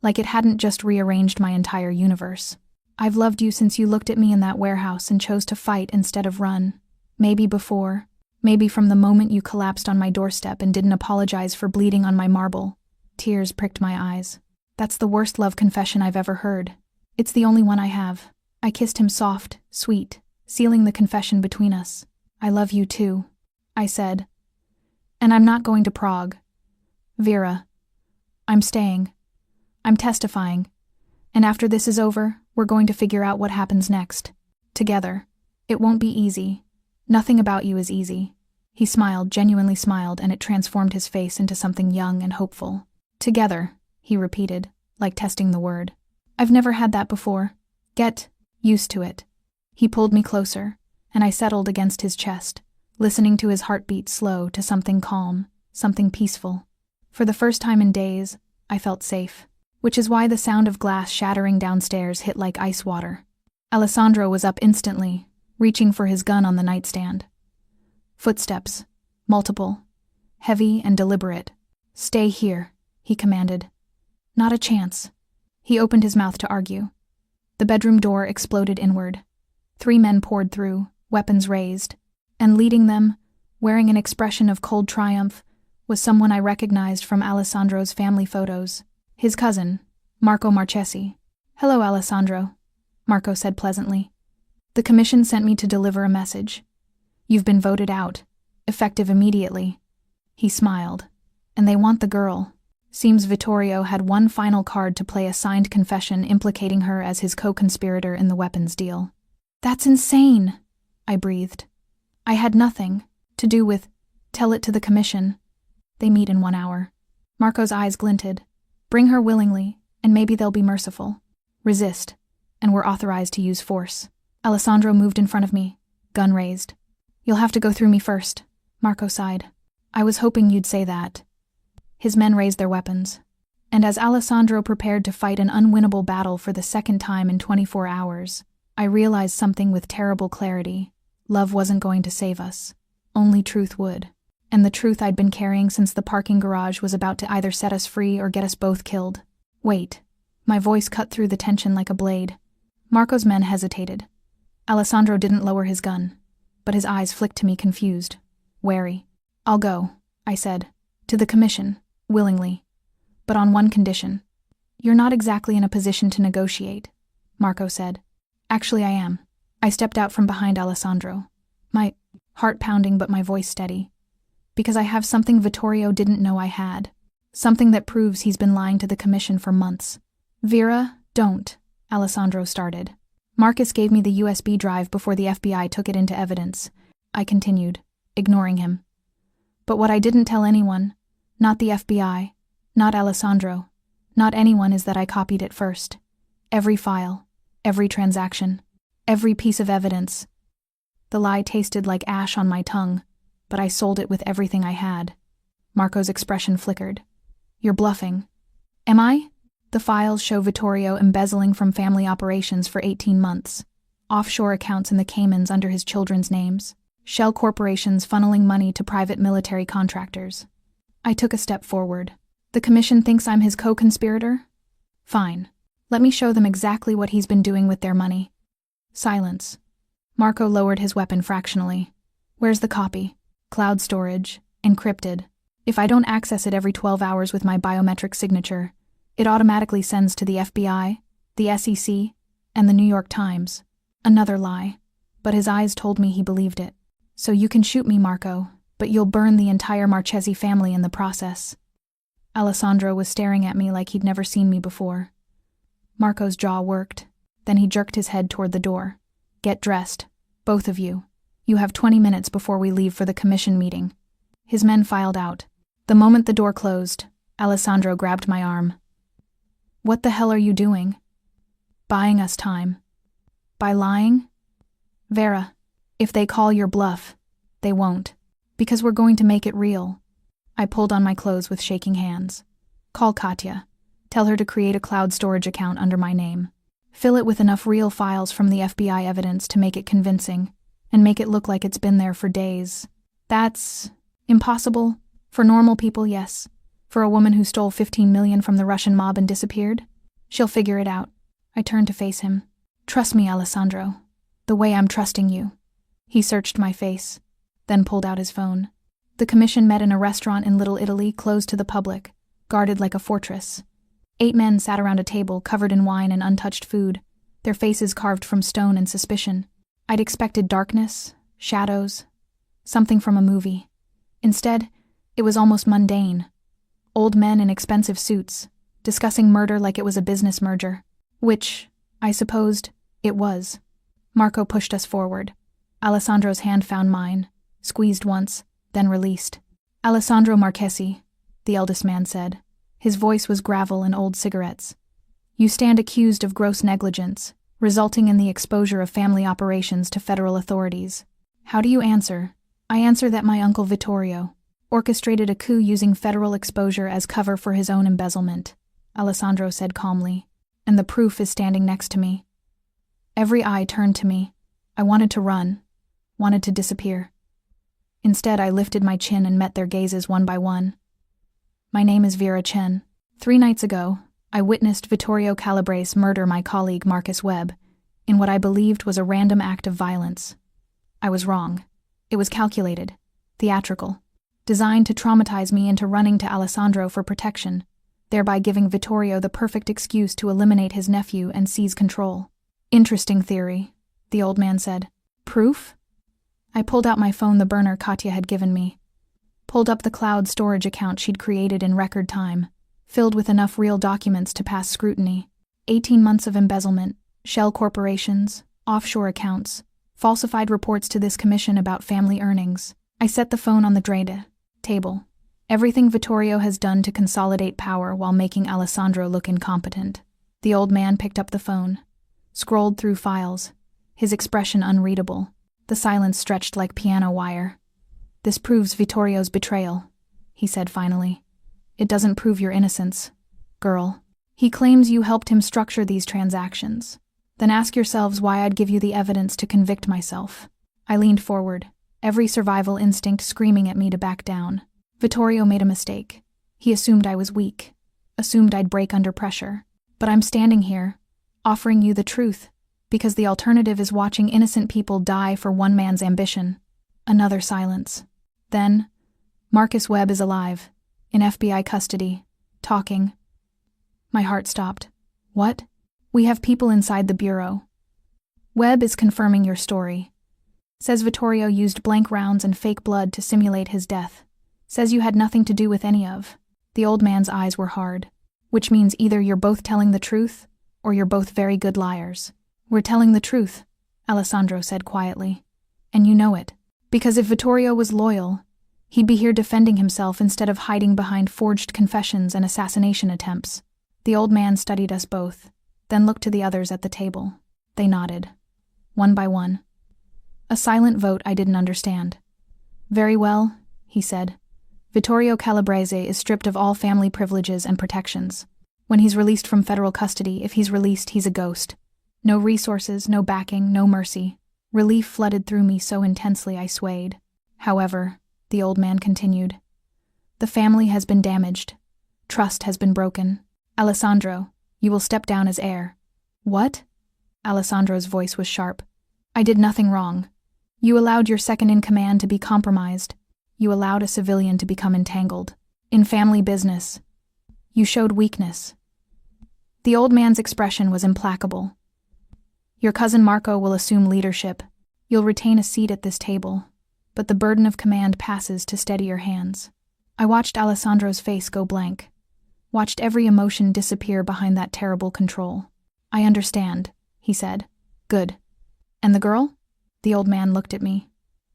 like it hadn't just rearranged my entire universe. I've loved you since you looked at me in that warehouse and chose to fight instead of run. Maybe before, maybe from the moment you collapsed on my doorstep and didn't apologize for bleeding on my marble. Tears pricked my eyes. That's the worst love confession I've ever heard. It's the only one I have. I kissed him soft, sweet, sealing the confession between us. I love you too, I said. And I'm not going to Prague. Vera, I'm staying. I'm testifying. And after this is over, we're going to figure out what happens next. Together. It won't be easy. Nothing about you is easy. He smiled, genuinely smiled, and it transformed his face into something young and hopeful. Together, he repeated, like testing the word. I've never had that before. Get used to it. He pulled me closer, and I settled against his chest, listening to his heartbeat slow to something calm, something peaceful. For the first time in days, I felt safe, which is why the sound of glass shattering downstairs hit like ice water. Alessandro was up instantly, reaching for his gun on the nightstand. Footsteps, multiple, heavy and deliberate. Stay here, he commanded. Not a chance. He opened his mouth to argue. The bedroom door exploded inward. 3 men poured through, weapons raised, and leading them, wearing an expression of cold triumph, was someone I recognized from Alessandro's family photos. His cousin, Marco Marchesi. Hello, Alessandro, Marco said pleasantly. The commission sent me to deliver a message. You've been voted out, effective immediately. He smiled. And they want the girl. Seems Vittorio had one final card to play, a signed confession implicating her as his co-conspirator in the weapons deal. That's insane, I breathed. I had nothing to do with, tell it to the commission. They meet in 1 hour. Marco's eyes glinted. Bring her willingly, and maybe they'll be merciful. Resist, and we're authorized to use force. Alessandro moved in front of me, gun raised. You'll have to go through me first, Marco sighed. I was hoping you'd say that. His men raised their weapons. And as Alessandro prepared to fight an unwinnable battle for the second time in 24 hours, I realized something with terrible clarity. Love wasn't going to save us. Only truth would. And the truth I'd been carrying since the parking garage was about to either set us free or get us both killed. Wait. My voice cut through the tension like a blade. Marco's men hesitated. Alessandro didn't lower his gun, but his eyes flicked to me confused, wary. I'll go, I said. To the commission, willingly. But on one condition. You're not exactly in a position to negotiate, Marco said. Actually, I am. I stepped out from behind Alessandro. My heart pounding but my voice steady. Because I have something Vittorio didn't know I had. Something that proves he's been lying to the commission for months. Vera, don't, Alessandro started. Marcus gave me the USB drive before the FBI took it into evidence. I continued, ignoring him. But what I didn't tell anyone, not the FBI, not Alessandro, not anyone, is that I copied it first. Every file, every transaction, every piece of evidence. The lie tasted like ash on my tongue, but I sold it with everything I had. Marco's expression flickered. You're bluffing. Am I? The files show Vittorio embezzling from family operations for 18 months. Offshore accounts in the Caymans under his children's names. Shell corporations funneling money to private military contractors. I took a step forward. The commission thinks I'm his co-conspirator? Fine. Let me show them exactly what he's been doing with their money. Silence. Marco lowered his weapon fractionally. Where's the copy? Cloud storage. Encrypted. If I don't access it every 12 hours with my biometric signature, it automatically sends to the FBI, the SEC, and the New York Times. Another lie. But his eyes told me he believed it. So you can shoot me, Marco, but you'll burn the entire Marchesi family in the process. Alessandro was staring at me like he'd never seen me before. Marco's jaw worked. Then he jerked his head toward the door. Get dressed. Both of you. You have 20 minutes before we leave for the commission meeting. His men filed out. The moment the door closed, Alessandro grabbed my arm. "What the hell are you doing?" "Buying us time." "By lying?" "Vera, if they call your bluff, they won't. Because we're going to make it real." I pulled on my clothes with shaking hands. "Call Katya. Tell her to create a cloud storage account under my name. Fill it with enough real files from the FBI evidence to make it convincing, and make it look like it's been there for days." "That's impossible. For normal people, yes. For a woman who stole 15 million from the Russian mob and disappeared? She'll figure it out." I turned to face him. "Trust me, Alessandro. The way I'm trusting you." He searched my face, then pulled out his phone. The commission met in a restaurant in Little Italy, closed to the public, guarded like a fortress. 8 men sat around a table covered in wine and untouched food, their faces carved from stone and suspicion. I'd expected darkness, shadows, something from a movie. Instead, it was almost mundane. Old men in expensive suits, discussing murder like it was a business merger. Which, I supposed, it was. Marco pushed us forward. Alessandro's hand found mine, squeezed once, then released. "Alessandro Marchesi," the eldest man said. His voice was gravel and old cigarettes. "You stand accused of gross negligence, resulting in the exposure of family operations to federal authorities. How do you answer?" "I answer that my uncle Vittorio orchestrated a coup using federal exposure as cover for his own embezzlement," Alessandro said calmly. "And the proof is standing next to me." Every eye turned to me. I wanted to run, wanted to disappear. Instead, I lifted my chin and met their gazes one by one. "My name is Vera Chen. 3 nights ago, I witnessed Vittorio Calabrese murder my colleague Marcus Webb in what I believed was a random act of violence. I was wrong. It was calculated, theatrical, designed to traumatize me into running to Alessandro for protection, thereby giving Vittorio the perfect excuse to eliminate his nephew and seize control." "Interesting theory," the old man said. "Proof?" I pulled out my phone, the burner Katya had given me. Pulled up the cloud storage account she'd created in record time, filled with enough real documents to pass scrutiny. 18 months of embezzlement, shell corporations, offshore accounts, falsified reports to this commission about family earnings. I set the phone on the table. Everything Vittorio has done to consolidate power while making Alessandro look incompetent. The old man picked up the phone, scrolled through files, his expression unreadable. The silence stretched like piano wire. "This proves Vittorio's betrayal," he said finally. "It doesn't prove your innocence, girl. He claims you helped him structure these transactions. Then ask yourselves why I'd give you the evidence to convict myself." I leaned forward, every survival instinct screaming at me to back down. Vittorio made a mistake. He assumed I was weak, assumed I'd break under pressure. But I'm standing here, offering you the truth, because the alternative is watching innocent people die for one man's ambition. Another silence. Then, Marcus Webb is alive, in FBI custody, talking. My heart stopped. "What?" "We have people inside the bureau. Webb is confirming your story. Says Vittorio used blank rounds and fake blood to simulate his death. Says you had nothing to do with any of." The old man's eyes were hard. "Which means either you're both telling the truth, or you're both very good liars." "We're telling the truth," Alessandro said quietly. "And you know it. Because if Vittorio was loyal, he'd be here defending himself instead of hiding behind forged confessions and assassination attempts." The old man studied us both, then looked to the others at the table. They nodded, one by one. A silent vote I didn't understand. "Very well," he said. "Vittorio Calabrese is stripped of all family privileges and protections. When he's released from federal custody, if he's released, he's a ghost. No resources, no backing, no mercy." Relief flooded through me so intensely I swayed. "However," the old man continued, "the family has been damaged. Trust has been broken. Alessandro, you will step down as heir." "What?" Alessandro's voice was sharp. "I did nothing wrong. You allowed your second-in-command to be compromised. You allowed a civilian to become entangled. In family business. You showed weakness." The old man's expression was implacable. "Your cousin Marco will assume leadership. You'll retain a seat at this table, but the burden of command passes to steadier hands." I watched Alessandro's face go blank, watched every emotion disappear behind that terrible control. "I understand," he said. "Good. And the girl?" The old man looked at me.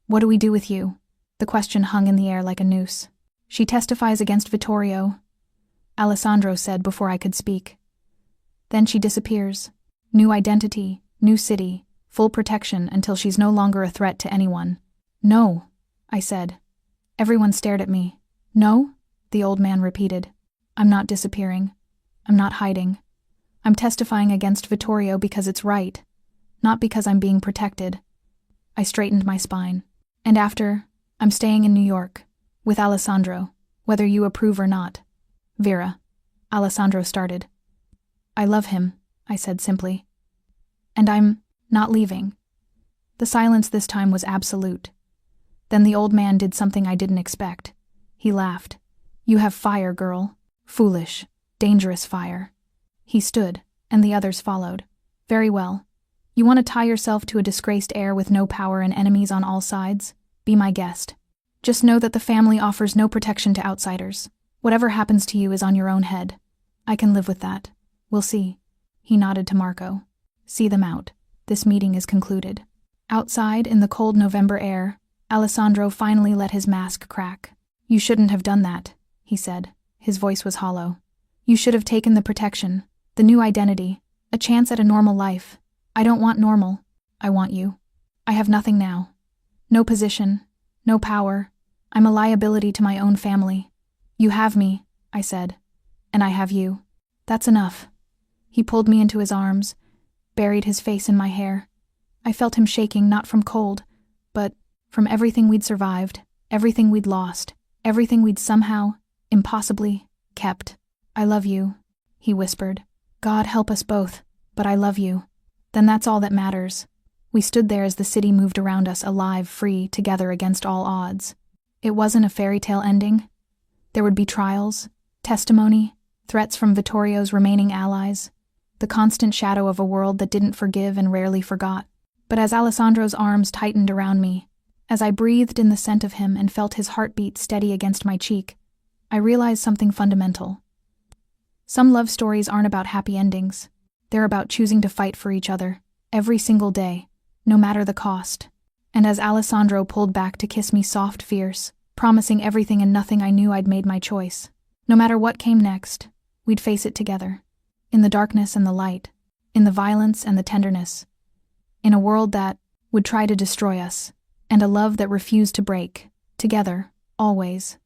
"What do we do with you?" The question hung in the air like a noose. She testifies against Vittorio, Alessandro said before I could speak. Then she disappears. New identity, new city, full protection until she's no longer a threat to anyone. No, I said. Everyone stared at me. No? The old man repeated. I'm not disappearing. I'm not hiding. I'm testifying against Vittorio because it's right, not because I'm being protected. I straightened my spine. And after, I'm staying in New York, with Alessandro, whether you approve or not. Vera, Alessandro started. I love him, I said simply. And I'm not leaving. The silence this time was absolute. Then the old man did something I didn't expect. He laughed. You have fire, girl. Foolish, dangerous fire. He stood, and the others followed. Very well. You want to tie yourself to a disgraced heir with no power and enemies on all sides? Be my guest. Just know that the family offers no protection to outsiders. Whatever happens to you is on your own head. I can live with that. We'll see. He nodded to Marco. See them out. This meeting is concluded. Outside, in the cold November air, Alessandro finally let his mask crack. You shouldn't have done that, he said. His voice was hollow. You should have taken the protection, the new identity, a chance at a normal life. I don't want normal. I want you. I have nothing now. No position, no power. I'm a liability to my own family. You have me, I said, and I have you. That's enough. He pulled me into his arms, buried his face in my hair. I felt him shaking not from cold, but from everything we'd survived, everything we'd lost, everything we'd somehow, impossibly, kept. I love you, he whispered. God help us both, but I love you. Then that's all that matters. We stood there as the city moved around us, alive, free, together against all odds. It wasn't a fairy tale ending. There would be trials, testimony, threats from Vittorio's remaining allies, the constant shadow of a world that didn't forgive and rarely forgot. But as Alessandro's arms tightened around me, as I breathed in the scent of him and felt his heartbeat steady against my cheek, I realized something fundamental. Some love stories aren't about happy endings. They're about choosing to fight for each other, every single day, no matter the cost. And as Alessandro pulled back to kiss me soft, fierce, promising everything and nothing, I knew I'd made my choice. No matter what came next, we'd face it together. In the darkness and the light, in the violence and the tenderness. In a world that would try to destroy us, and a love that refused to break, together, always.